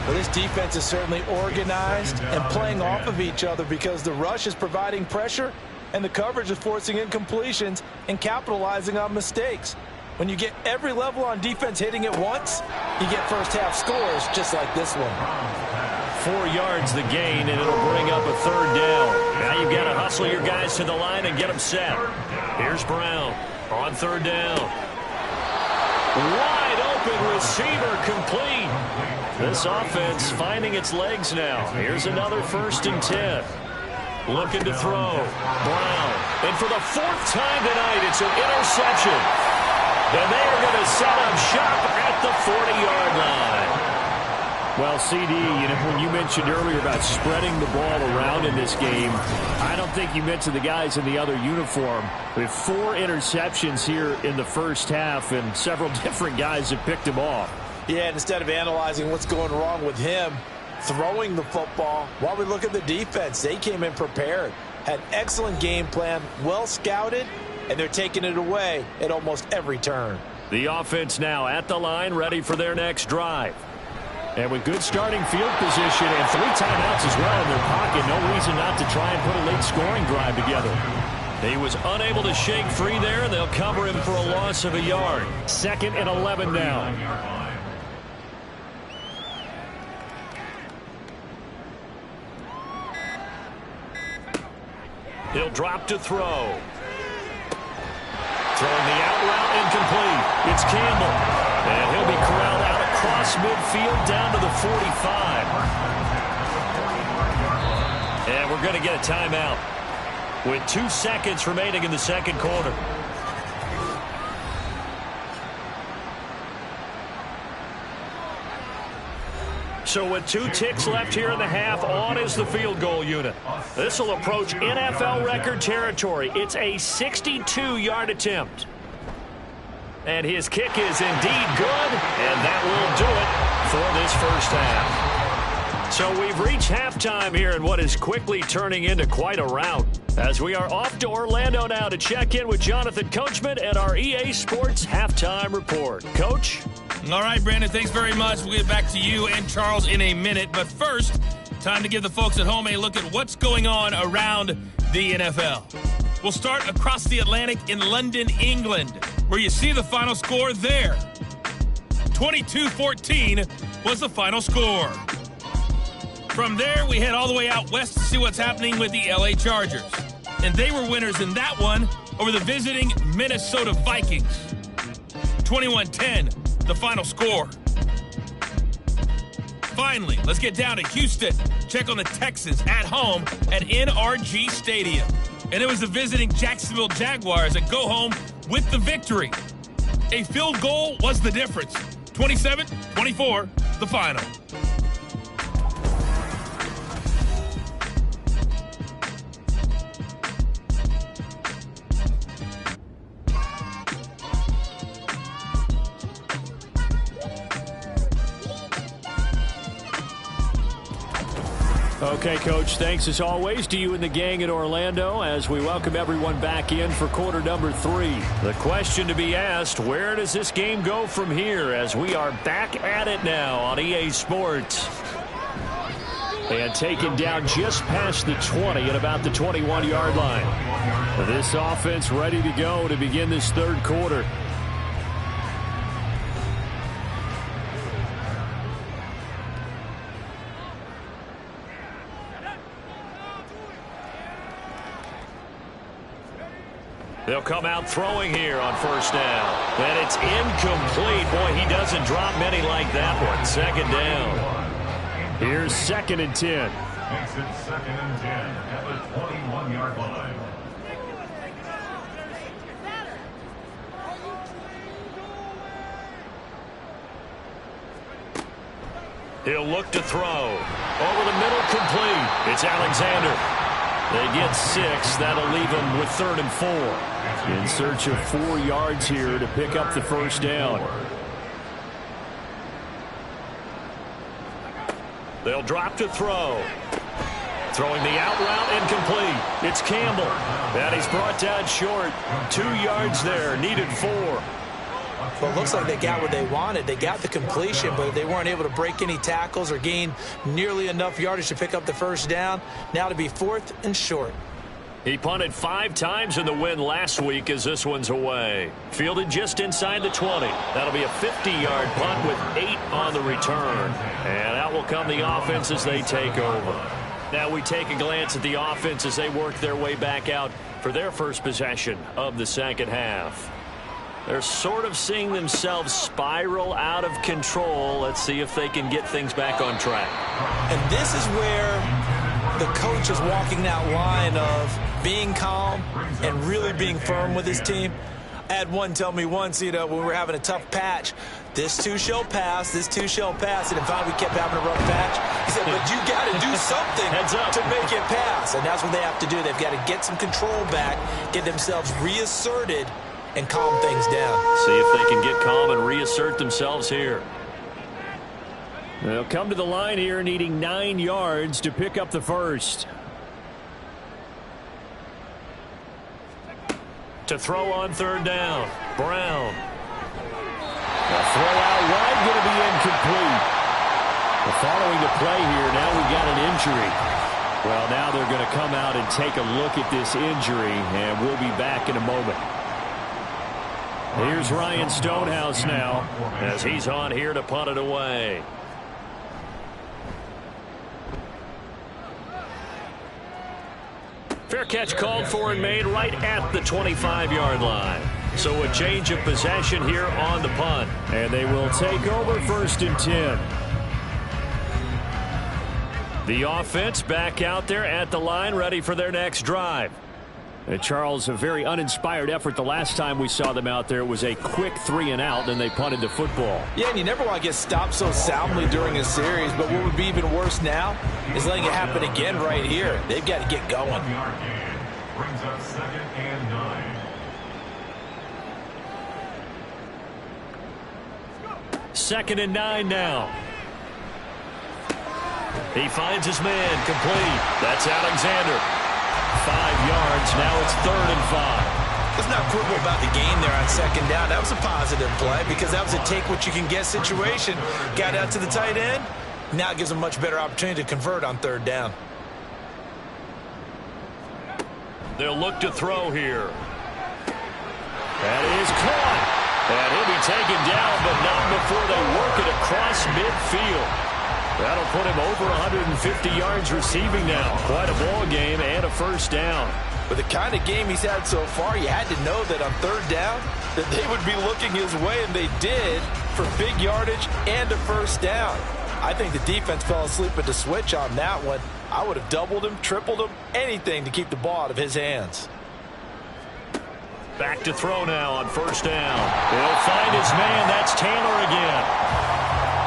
S3: Well, this defense is certainly organized and playing off of each other because the rush is providing pressure and the coverage is forcing incompletions and capitalizing on mistakes. When you get every level on defense hitting it once, you get first half scores just like this one.
S2: 4 yards the gain, and it'll bring up a 3rd down. Now you've got to hustle your guys to the line and get them set. Here's Brown on 3rd down. Wide open receiver, complete. This offense finding its legs now. Here's another 1st and 10. Looking to throw. Brown. And for the 4th time tonight, it's an interception. And they are going to set up shop at the 40-yard line.
S1: Well, CD, when you mentioned earlier about spreading the ball around in this game, I don't think you mentioned the guys in the other uniform. We have 4 interceptions here in the first half, and several different guys have picked them off.
S3: Yeah, and instead of analyzing what's going wrong with him throwing the football, while we look at the defense, they came in prepared, had an excellent game plan, well scouted, and they're taking it away at almost every turn.
S1: The offense now at the line, ready for their next drive. And with good starting field position and 3 timeouts as well in their pocket, no reason not to try and put a late scoring drive together.
S2: He was unable to shake free there, and they'll cover him for a loss of a yard.
S1: 2nd and 11 now.
S2: He'll drop to throw. Throwing the out route incomplete. It's Campbell. And he'll be corralled out across midfield down to the 45. And we're going to get a timeout with 2 seconds remaining in the second quarter. So with 2 ticks left here in the half, on is the field goal unit. This will approach NFL record territory. It's a 62-yard attempt. And his kick is indeed good, and that will do it for this first half. So we've reached halftime here in what is quickly turning into quite a rout, as we are off to Orlando now to check in with Jonathan Coachman and our EA Sports Halftime Report. Coach?
S5: All right, Brandon, thanks very much. We'll get back to you and Charles in a minute. But first, time to give the folks at home a look at what's going on around the NFL. We'll start across the Atlantic in London, England, where you see the final score there. 22-14 was the final score. From there, we head all the way out west to see what's happening with the LA Chargers. And they were winners in that one over the visiting Minnesota Vikings. 21-10. The final score. Finally, let's get down to Houston. Check on the Texans at home at NRG Stadium. And it was the visiting Jacksonville Jaguars that go home with the victory. A field goal was the difference. 27-24, the final.
S1: Okay, Coach, thanks as always to you and the gang in Orlando as we welcome everyone back in for quarter number 3.
S2: The question to be asked, where does this game go from here as we are back at it now on EA Sports?
S1: And taken down just past the 20 at about the 21-yard line. This offense ready to go to begin this third quarter.
S2: They'll come out throwing here on first down. And it's incomplete. Boy, he doesn't drop many like that one. 2nd down.
S1: Here's 2nd and 10.
S4: Makes it 2nd and 10 at the 21-yard line.
S2: He'll look to throw. Over the middle, complete. It's Alexander. They get 6. That'll leave them with 3rd and 4.
S1: In search of 4 yards here to pick up the first down.
S2: They'll drop to throw. Throwing the out route incomplete. It's Campbell. And he's brought down short. 2 yards there. Needed 4.
S3: Well, it looks like they got what they wanted. They got the completion, but they weren't able to break any tackles or gain nearly enough yardage to pick up the first down. Now to be 4th and short.
S2: He punted 5 times in the win last week as this one's away. Fielded just inside the 20. That'll be a 50-yard punt with 8 on the return. And out will come the offense as they take over. Now we take a glance at the offense as they work their way back out for their first possession of the second half. They're sort of seeing themselves spiral out of control. Let's see if they can get things back on track.
S3: And this is where the coach is walking that line of being calm and really being firm with his team. I had one tell me once, when we were having a tough patch, this too shall pass, this too shall pass. And then finally we kept having a rough patch. He said, but you got to do something to make it pass. And that's what they have to do. They've got to get some control back, get themselves reasserted, and calm things down.
S2: See if they can get calm and reassert themselves here.
S1: They'll come to the line here needing 9 yards to pick up the first.
S2: To throw on third down, Brown.
S1: The throw out wide going to be incomplete. Following the play here, now we've got an injury. Well, now they're going to come out and take a look at this injury, and we'll be back in a moment. Here's Ryan Stonehouse now
S2: as he's on here to punt it away. Fair catch called for and made right at the 25-yard line. So a change of possession here on the punt.
S1: And they will take over 1st and 10.
S2: The offense back out there at the line, ready for their next drive.
S1: Charles, a very uninspired effort the last time we saw them out there. It was a quick 3-and-out, and they punted the football.
S3: Yeah, and you never want to get stopped so soundly during a series, but what would be even worse now is letting it happen again right here. They've got to get going.
S4: Brings up 2nd and 9.
S2: 2nd and 9 now. He finds his man, complete. That's Alexander. 5 yards, now it's 3rd and 5.
S3: Let's not quibble about the gain there on 2nd down. That was a positive play because that was a take-what-you-can-get situation. Got out to the tight end. Now it gives them a much better opportunity to convert on 3rd down.
S2: They'll look to throw here. That is caught. And he'll be taken down, but not before they work it across midfield. That'll put him over 150 yards receiving now. Quite a ball game and a 1st down.
S3: With the kind of game he's had so far, you had to know that on 3rd down that they would be looking his way, and they did for big yardage and a 1st down. I think the defense fell asleep at the switch on that one. I would have doubled him, tripled him, anything to keep the ball out of his hands.
S2: Back to throw now on 1st down. He'll find his man. That's Taylor again.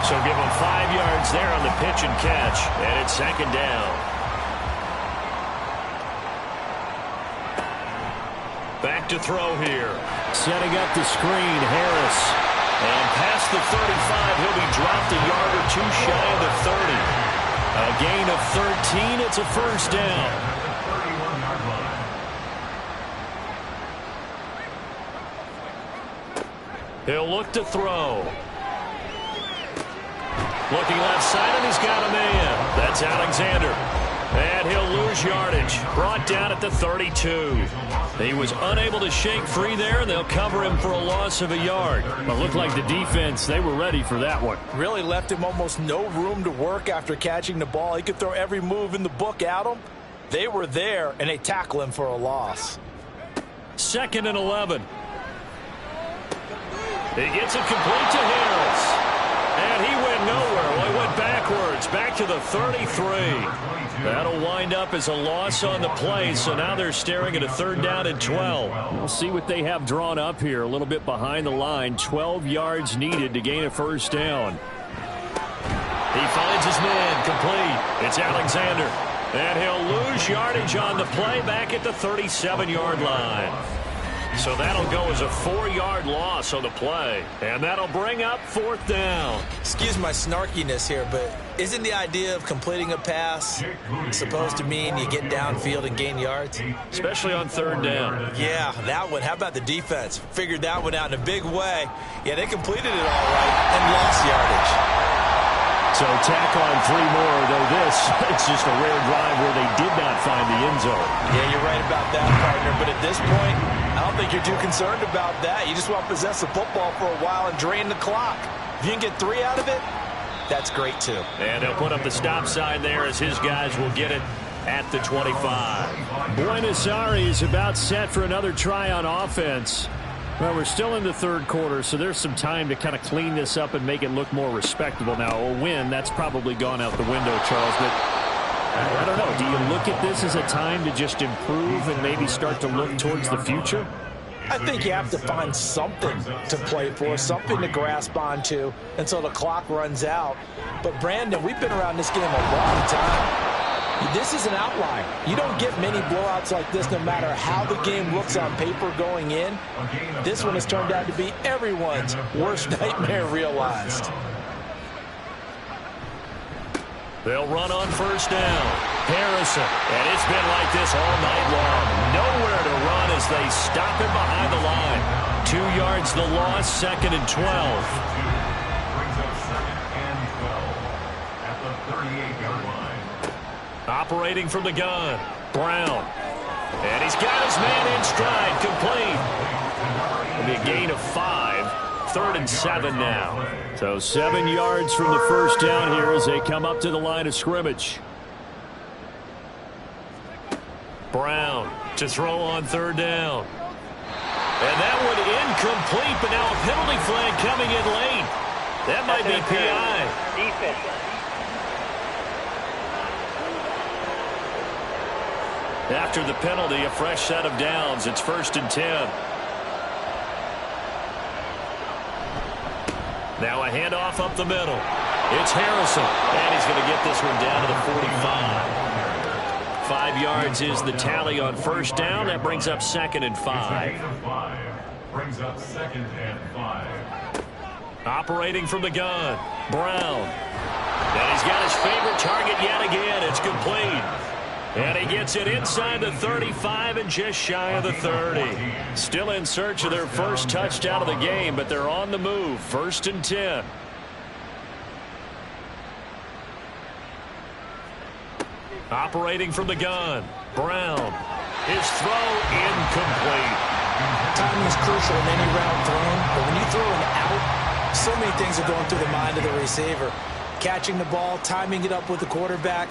S2: So give him 5 yards there on the pitch and catch. And it's 2nd down. Back to throw here.
S1: Setting up the screen, Harris.
S2: And past the 35, he'll be dropped a yard or two shy of the 30. A gain of 13, it's a 1st down. He'll look to throw. Looking left side, and he's got a man. That's Alexander. And he'll lose yardage. Brought down at the 32. He was unable to shake free there, and they'll cover him for a loss of a yard.
S1: It looked like the defense, they were ready for that one.
S3: Really left him almost no room to work after catching the ball. He could throw every move in the book at him. They were there, and they tackle him for a loss.
S2: 2nd and 11. He gets it complete to Harris. And he went nowhere. Well, he went backwards, back to the 33. That'll wind up as a loss on the play, so now they're staring at a 3rd down and 12.
S1: We'll see what they have drawn up here, a little bit behind the line. 12 yards needed to gain a 1st down.
S2: He finds his man, complete. It's Alexander. And he'll lose yardage on the play back at the 37-yard line. So that'll go as a 4-yard loss on the play. And that'll bring up 4th down.
S3: Excuse my snarkiness here, but isn't the idea of completing a pass supposed to mean you get downfield and gain yards?
S2: Especially on 3rd down.
S3: Yeah, that one. How about the defense? Figured that one out in a big way. Yeah, they completed it all right and lost yardage.
S1: So tack on 3 more, though this, it's just a rare drive where they did not find the end zone.
S3: Yeah, you're right about that, partner. But at this point, I don't think you're too concerned about that. You just want to possess the football for a while and drain the clock. If you can get 3 out of it, that's great, too.
S2: And they'll put up the stop sign there as his guys will get it at the 25.
S1: Buenos Aires about set for another try on offense. Well, we're still in the 3rd quarter, so there's some time to kind of clean this up and make it look more respectable. Now, a win, that's probably gone out the window, Charles, but I don't know. Do you look at this as a time to just improve and maybe start to look towards the future?
S3: I think you have to find something to play for, something to grasp onto until the clock runs out. But, Brandon, we've been around this game a long time. This is an outlier. You don't get many blowouts like this no matter how the game looks on paper going in. This one has turned out to be everyone's worst nightmare realized.
S2: They'll run on first down. Harrison. And it's been like this all night long. Nowhere to run as they stop him behind the line. 2 yards the loss, 2nd and 12.
S4: Brings up 2nd and 12 at the 38-yard line.
S2: Operating from the gun. Brown. And he's got his man in stride. Complete. It'll be a gain of 5. 3rd and 7 now.
S1: So 7 yards from the first down here as they come up to the line of scrimmage.
S2: Brown to throw on 3rd down. And that one incomplete, but now a penalty flag coming in late. That might be PI.
S6: Defense.
S2: After the penalty, a fresh set of downs. It's 1st and 10. Now a handoff up the middle. It's Harrison. And he's going to get this one down to the 45. 5 yards is the tally on first down. That brings up 2nd and 5.
S4: Brings up 2nd and 5.
S2: Operating from the gun. Brown. And he's got his favorite target yet again. It's complete. And he gets it inside the 35 and just shy of the 30. Still in search of their first touchdown of the game, but they're on the move. 1st and 10. Operating from the gun. Brown. His throw incomplete.
S3: Timing is crucial in any route thrown, but when you throw an out, so many things are going through the mind of the receiver. Catching the ball, timing it up with the quarterback.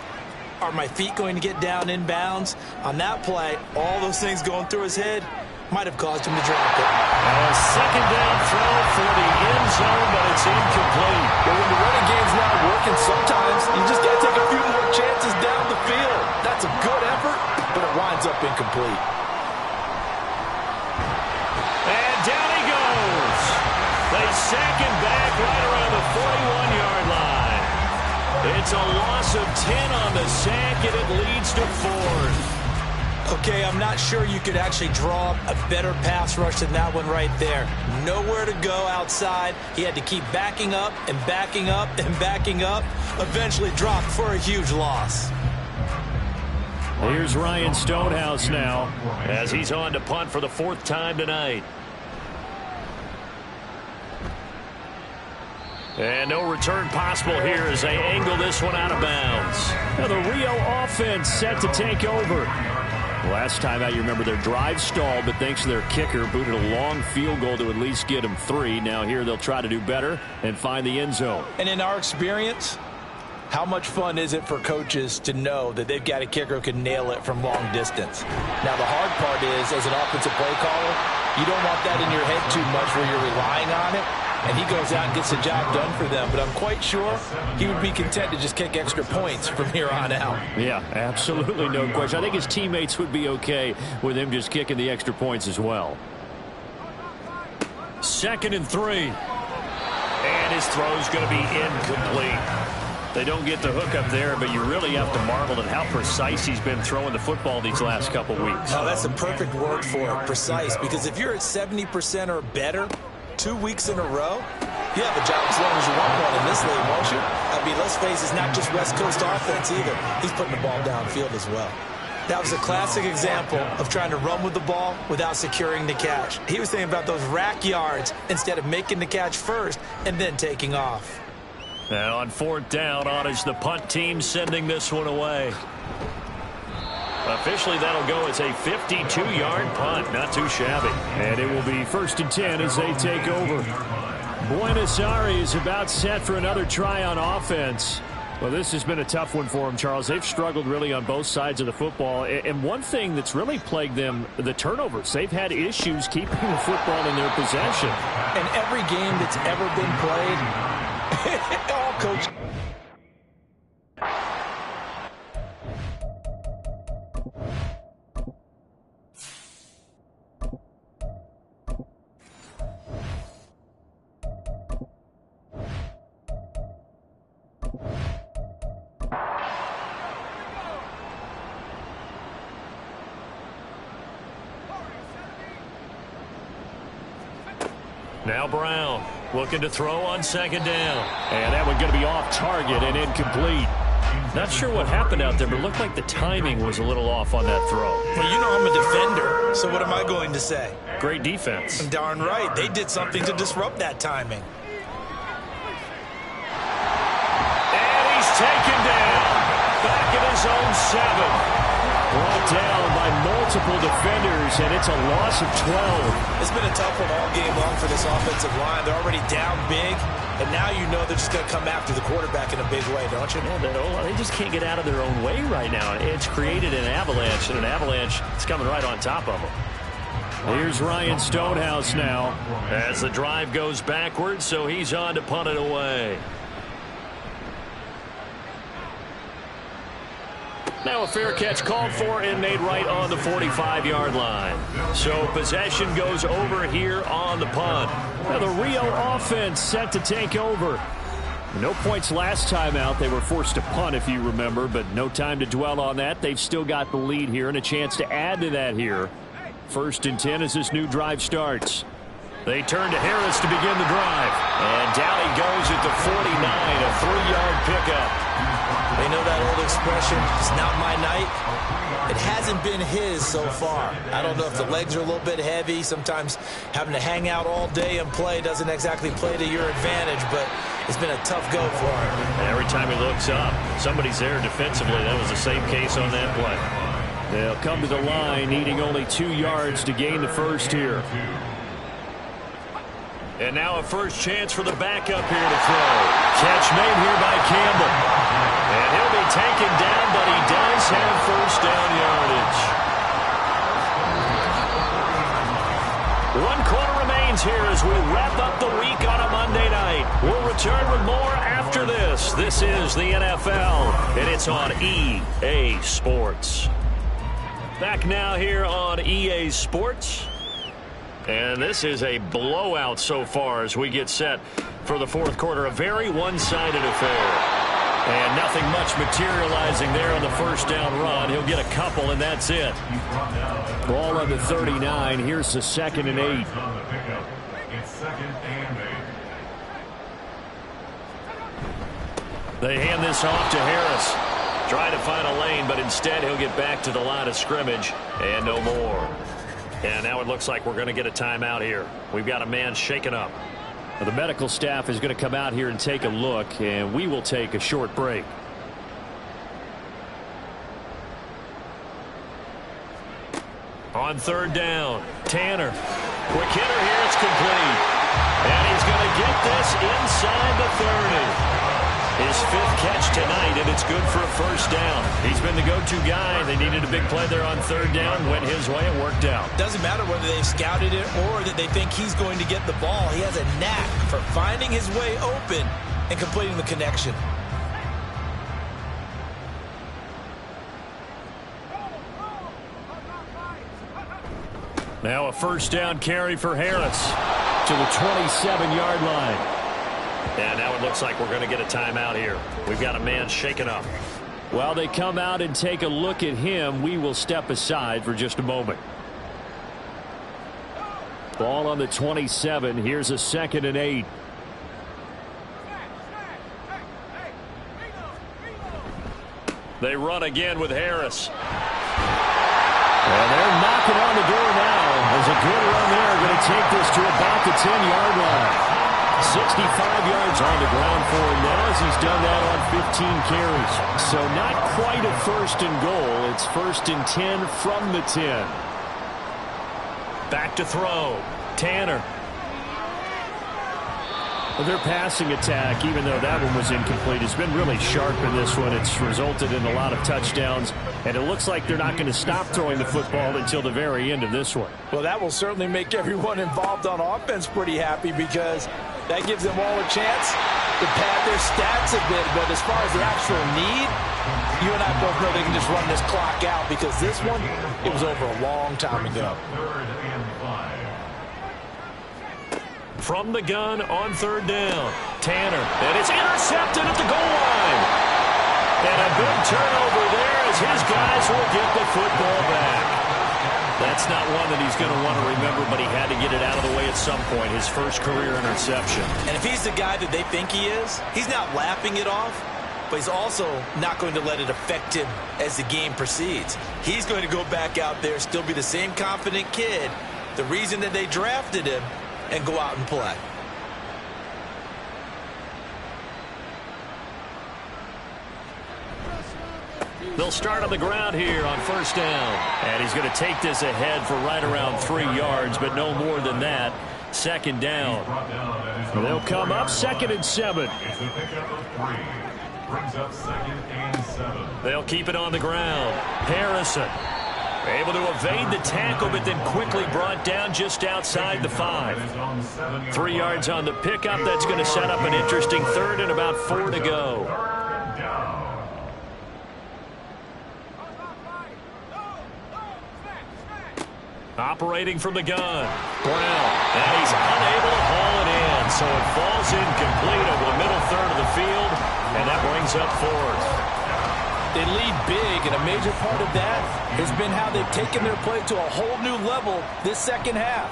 S3: Are my feet going to get down in bounds? On that play, all those things going through his head might have caused him to drop it.
S2: A 2nd down throw for the end zone, but it's incomplete.
S3: But when the running game's not working, sometimes you just got to take a few more chances down the field. That's a good effort, but it winds up incomplete.
S2: And down he goes. They sack him back right around the 41-yard line. It's a loss of 10 on the sack, and it leads to 4th.
S3: Okay, I'm not sure you could actually draw a better pass rush than that one right there. Nowhere to go outside. He had to keep backing up and backing up and backing up. Eventually dropped for a huge loss.
S1: Here's Ryan Stonehouse now
S2: as he's on to punt for the 4th time tonight. And no return possible here as they angle this one out of bounds.
S1: Now the Rio offense set to take over. Last time out, you remember their drive stalled, but thanks to their kicker, booted a long field goal to at least get them 3. Now here they'll try to do better and find the end zone.
S3: And in our experience, how much fun is it for coaches to know that they've got a kicker who can nail it from long distance? Now the hard part is, as an offensive play caller, you don't want that in your head too much where you're relying on it. And he goes out and gets the job done for them. But I'm quite sure he would be content to just kick extra points from here on out.
S1: Yeah, absolutely no question. I think his teammates would be okay with him just kicking the extra points as well.
S2: 2nd and 3. And his throw's going to be incomplete. They don't get the hook up there, but you really have to marvel at how precise he's been throwing the football these last couple weeks.
S3: Oh, that's a perfect word for it, precise. Because if you're at 70% or better 2 weeks in a row, you have a job as long as you want one in this league, won't you? I mean, let's face it, it's not just West Coast offense either. He's putting the ball downfield as well. That was a classic example of trying to run with the ball without securing the catch. He was thinking about those rack yards instead of making the catch first and then taking off.
S2: Now on 4th down, on is the punt team sending this one away. Officially, that'll go as a 52-yard punt. Not too shabby.
S1: And it will be 1st and 10 as they take over. Buenos Aires about set for another try on offense. Well, this has been a tough one for them, Charles. They've struggled really on both sides of the football. And one thing that's really plagued them, the turnovers. They've had issues keeping the football in their possession.
S3: And every game that's ever been played, all coach.
S2: Now Brown looking to throw on second down.
S1: And that one going to be off target and incomplete.
S2: Not sure what happened out there, but it looked like the timing was a little off on that throw.
S3: Well, you know I'm a defender, so what am I going to say?
S2: Great defense.
S3: Darn right. They did something to disrupt that timing.
S2: And he's taken down. Back in his own 7.
S1: Brought down by multiple defenders, and it's a loss of 12.
S3: It's been a tough one all game long for this offensive line. They're already down big, and now you know they're just going to come after the quarterback in a big way, don't you?
S2: Yeah, they just can't get out of their own way right now. It's created an avalanche, and an avalanche is coming right on top of them.
S1: Here's Ryan Stonehouse now.
S2: As the drive goes backwards, so he's on to punt it away. Now a fair catch called for and made right on the 45-yard line. So possession goes over here on the punt.
S1: Now the Rio offense set to take over. No points last time out. They were forced to punt, if you remember, but no time to dwell on that. They've still got the lead here and a chance to add to that here. 1st and 10 as this new drive starts.
S2: They turn to Harris to begin the drive. And down he goes at the 49, a 3-yard pickup.
S3: They know that old expression, it's not my night. It hasn't been his so far. I don't know if the legs are a little bit heavy. Sometimes having to hang out all day and play doesn't exactly play to your advantage, but it's been a tough go for him.
S2: Every time he looks up, somebody's there defensively. That was the same case on that play.
S1: They'll come to the line, needing only 2 yards to gain the first here.
S2: And now a first chance for the backup here to throw. Catch made here by Campbell. And he'll be taken down, but he does have first down yardage. 1 quarter remains here as we wrap up the week on a Monday night. We'll return with more after this. This is the NFL, and it's on EA Sports. Back now here on EA Sports. And this is a blowout so far as we get set for the 4th quarter. A very one-sided affair. And nothing much materializing there on the first down run. He'll get a couple, and that's it.
S1: Ball on the 39. Here's the 2nd and 8.
S2: They hand this off to Harris. Trying to find a lane, but instead he'll get back to the line of scrimmage and no more. And now it looks like we're going to get a timeout here. We've got a man shaken up.
S1: The medical staff is going to come out here and take a look, and we will take a short break.
S2: On 3rd down, Tanner. Quick hitter here, it's complete. And he's going to get this inside the 30. His 5th catch tonight, and it's good for a first down. He's been the go-to guy. They needed a big play there on 3rd down. Went his way, it worked out.
S3: Doesn't matter whether they've scouted it or that they think he's going to get the ball. He has a knack for finding his way open and completing the connection.
S2: Now a first down carry for Harris.
S1: To the 27-yard line.
S2: And now it looks like we're going to get a timeout here. We've got a man shaken up.
S1: While they come out and take a look at him, we will step aside for just a moment. Ball on the 27. Here's a 2nd and 8.
S2: They run again with Harris.
S1: And they're knocking on the door now. There's a good run there. Going to take this to about the 10-yard line. 65 yards on the ground for him now as he's done that on 15 carries. So not quite a 1st and goal. It's 1st and 10 from the 10.
S2: Back to throw. Tanner.
S1: Well, their passing attack, even though that one was incomplete, has been really sharp in this one. It's resulted in a lot of touchdowns, and it looks like they're not going to stop throwing the football until the very end of this one.
S3: Well, that will certainly make everyone involved on offense pretty happy because that gives them all a chance to pad their stats a bit. But as far as the actual need, you and I both know they can just run this clock out because this one, it was over a long time ago.
S2: From the gun on 3rd down, Tanner. And it's intercepted at the goal line. And a big turnover there as his guys will get the football back. That's not one that he's going to want to remember, but he had to get it out of the way at some point, his first career interception.
S3: And if he's the guy that they think he is, he's not laughing it off, but he's also not going to let it affect him as the game proceeds. He's going to go back out there, still be the same confident kid, the reason that they drafted him, and go out and play.
S2: They'll start on the ground here on first down. And he's going to take this ahead for right around 3 yards, but no more than that. Second down.
S1: They'll come up 2nd and 7.
S4: It's a pickup of 3. Brings up 2nd and 7.
S2: They'll keep it on the ground. Harrison able to evade the tackle, but then quickly brought down just outside the 5. 3 yards on the pickup. That's going to set up an interesting third and about 4 to go. Operating from the gun. Brown. And he's unable to haul it in. So it falls incomplete over the middle third of the field. And that brings up 4th.
S3: They lead big, and a major part of that has been how they've taken their play to a whole new level this second half.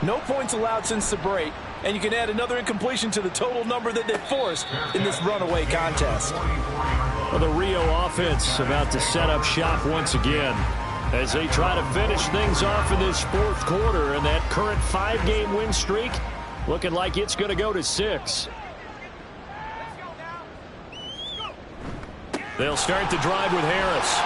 S3: No points allowed since the break, and you can add another incompletion to the total number that they've forced in this runaway contest.
S1: Well, the Rio offense about to set up shop once again as they try to finish things off in this 4th quarter, and that current 5-game win streak looking like it's going to go to 6.
S2: They'll start the drive with Harris.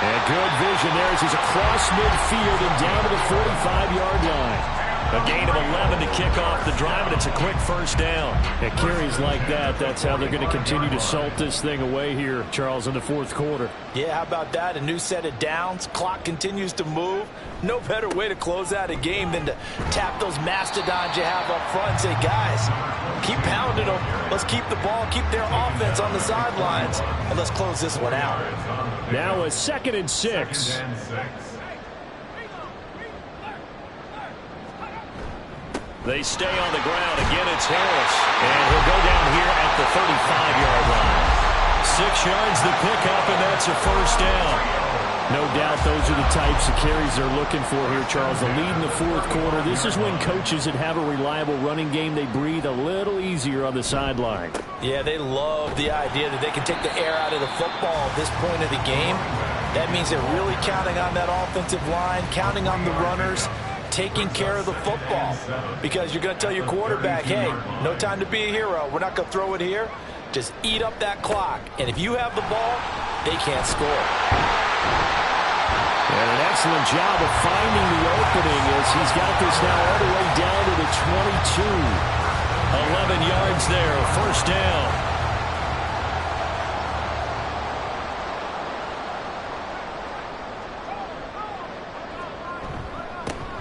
S1: And good vision there as he's across midfield and down to the 45-yard line.
S2: A gain of 11 to kick off the drive, and it's a quick first down.
S1: At carries like that, that's how they're going to continue to salt this thing away here, Charles, in the 4th quarter.
S3: Yeah, how about that? A new set of downs. Clock continues to move. No better way to close out a game than to tap those mastodons you have up front and say, guys, keep pounding them. Let's keep the ball, keep their offense on the sidelines, and let's close this one out.
S1: Now a 2nd and 6.
S2: They stay on the ground. Again, it's Harris. And he'll go down here at the 35-yard line. 6 yards the pickup, and that's a first down.
S1: No doubt those are the types of carries they're looking for here, Charles. The lead in the 4th quarter. This is when coaches that have a reliable running game, they breathe a little easier on the sideline.
S3: Yeah, they love the idea that they can take the air out of the football at this point of the game. That means they're really counting on that offensive line, counting on the runners, taking care of the football. Because you're going to tell your quarterback, hey, no time to be a hero. We're not going to throw it here. Just eat up that clock. And if you have the ball, they can't score.
S1: And an excellent job of finding the opening as he's got this now all the way down to the 22.
S2: 11 yards there, first down.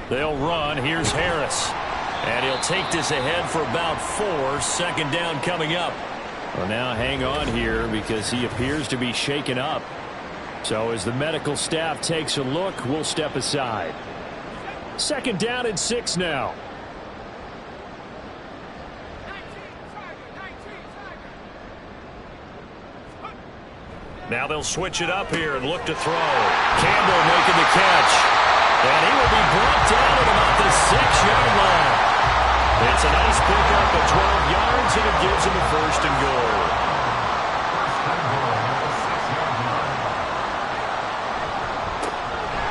S2: They'll run. Here's Harris. And he'll take this ahead for about 4. Second down coming up.
S1: Well, now hang on here because he appears to be shaken up. So as the medical staff takes a look, we'll step aside. 2nd down and 6 now.
S2: Now they'll switch it up here and look to throw. Campbell making the catch. And he will be brought down at about the 6-yard line. It's a nice pickup of 12 yards, and it gives him a first and goal.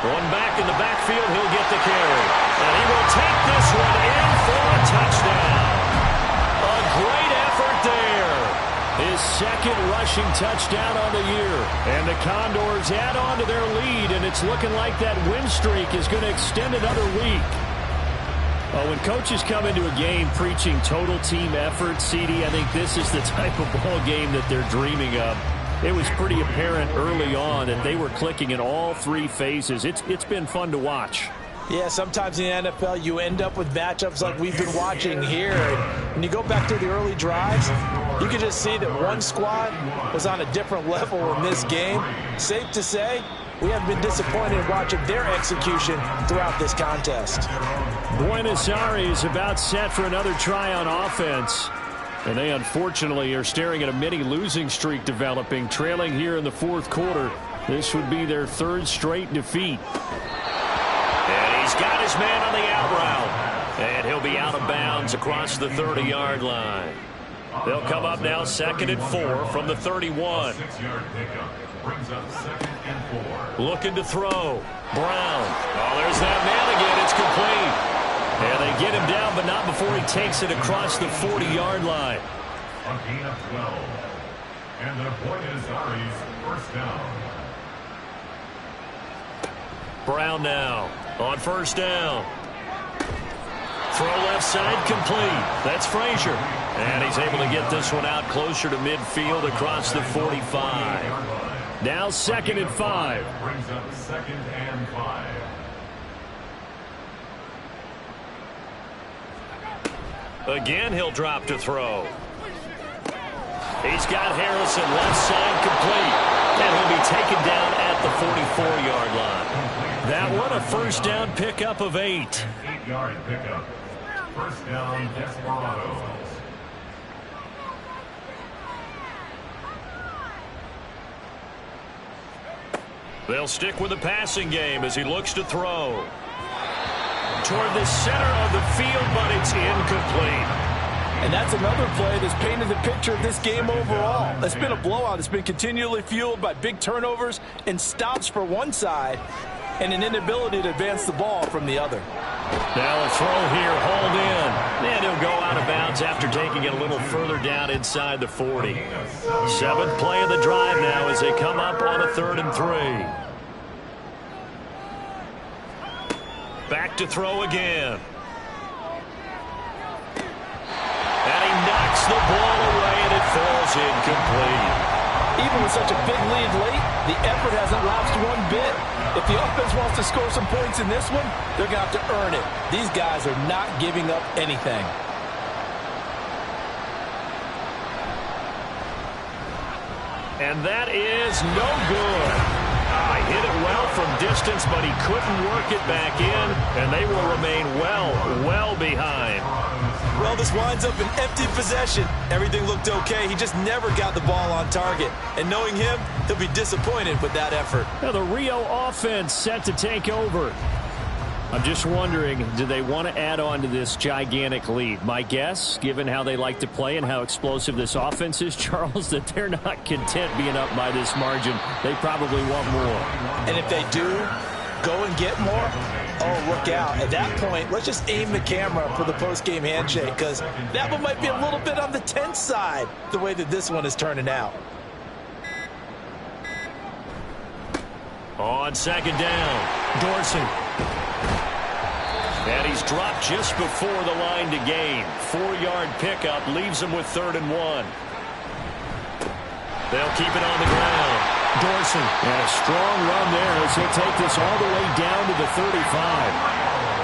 S2: One back in the backfield, he'll get the carry. And he will take this one in for a touchdown. A great effort there.
S1: His 2nd rushing touchdown on the year. And the Condors add on to their lead, and it's looking like that win streak is going to extend another week. Well, when coaches come into a game preaching total team effort, CD, I think this is the type of ball game that they're dreaming of. It was pretty apparent early on that they were clicking in all 3 phases. It's been fun to watch.
S3: Yeah, sometimes in the NFL you end up with matchups like we've been watching here. And when you go back to the early drives, you can just see that one squad was on a different level in this game. Safe to say, we have been disappointed watching their execution throughout this contest.
S1: Buenos Aires about set for another try on offense. And they unfortunately are staring at a mini losing streak developing, trailing here in the 4th quarter. This would be their 3rd straight defeat.
S2: got his man on the out route. And he'll be out of bounds across the 30-yard line. They'll come up now 2nd and 4 from the 31.
S4: 6-yard pickup brings up 2nd and 4.
S2: Looking to throw. Brown. Oh, there's that man again. It's complete. And they get him down, but not before he takes it across the 40-yard line.
S4: A gain of 12. And the Buenos Aires first down.
S2: Brown now on 1st down. Throw left side complete. That's Frazier. And he's able to get this one out closer to midfield across the 45. Now 2nd and 5.
S4: Brings up 2nd and 5.
S2: Again, he'll drop to throw. He's got Harrison left side complete. And he'll be taken down at the 44-yard line. That one a 1st down pickup of 8.
S4: 8-yard pickup. 1st down, Desperados.
S2: They'll stick with the passing game as he looks to throw. Toward the center of the field, but it's incomplete.
S3: And that's another play that's painted the picture of this game overall. It's been a blowout. It's been continually fueled by big turnovers and stops for one side and an inability to advance the ball from the other.
S2: Now a throw here, hauled in. And he'll go out of bounds after taking it a little further down inside the 40. 7th play of the drive now as they come up on a 3rd and 3. Back to throw again. And he knocks the ball away, and it falls incomplete.
S3: Even with such a big lead late, the effort hasn't lapsed one bit. If the offense wants to score some points in this one, they're going to have to earn it. These guys are not giving up anything.
S2: And that is no good. He hit it well from distance, but he couldn't work it back in, and they will remain well behind.
S3: Well, this winds up an empty possession. Everything looked okay. He just never got the ball on target. And knowing him, he'll be disappointed with that effort.
S1: Now the Rio offense set to take over. I'm just wondering, do they want to add on to this gigantic lead? My guess, given how they like to play and how explosive this offense is, Charles, that they're not content being up by this margin. They probably want more.
S3: And if they do go and get more, oh, look out. At that point, let's just aim the camera for the post-game handshake, because that one might be a little bit on the tense side, the way that this one is turning out.
S2: On 2nd down, Dorsey. And he's dropped just before the line to gain. 4-yard pickup leaves him with 3rd and 1. They'll keep it on the ground. Dorsey.
S1: And a strong run there as he'll take this all the way down to the 35.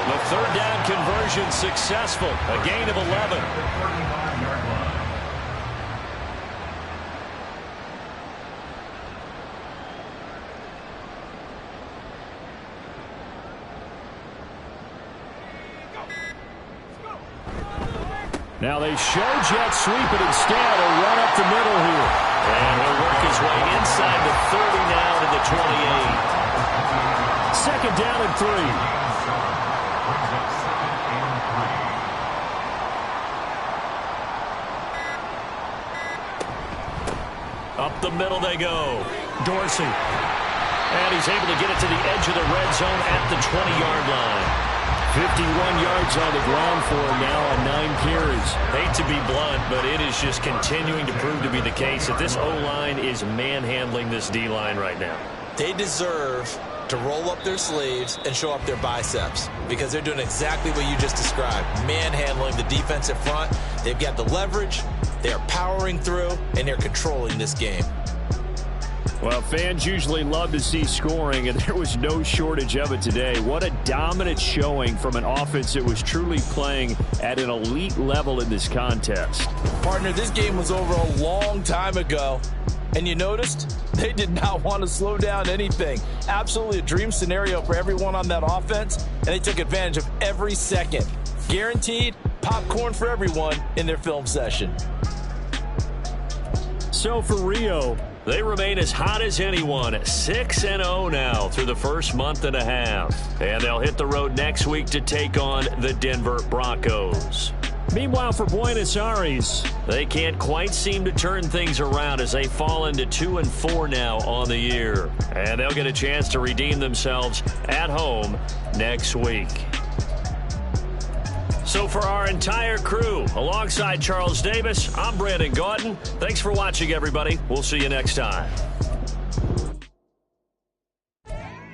S2: The 3rd down conversion successful. A gain of 11.
S1: Now they show jet sweep it instead. A run up the middle here.
S2: And he'll work his way inside the 30 now to the 28.
S1: 2nd down and 3.
S2: Up the middle they go. Dorsey. And he's able to get it to the edge of the red zone at the 20-yard line.
S1: 51 yards on the ground for him now on 9 carries.
S2: Hate to be blunt, but it is just continuing to prove to be the case that this O-line is manhandling this D-line right now.
S3: They deserve to roll up their sleeves and show up their biceps, because they're doing exactly what you just described, manhandling the defensive front. They've got the leverage, they're powering through, and they're controlling this game.
S1: Well, fans usually love to see scoring, and there was no shortage of it today. What a dominant showing from an offense that was truly playing at an elite level in this contest.
S3: Partner, this game was over a long time ago, and you noticed they did not want to slow down anything. Absolutely a dream scenario for everyone on that offense, and they took advantage of every second. Guaranteed popcorn for everyone in their film session.
S1: So for Rio,
S2: They remain as hot as anyone, 6-0 now through the first month and a half. And they'll hit the road next week to take on the Denver Broncos.
S1: Meanwhile, for Buenos Aires,
S2: they can't quite seem to turn things around as they fall into 2-4 now on the year. And they'll get a chance to redeem themselves at home next week. So for our entire crew, alongside Charles Davis, I'm Brandon Gaudin. Thanks for watching, everybody. We'll see you next time.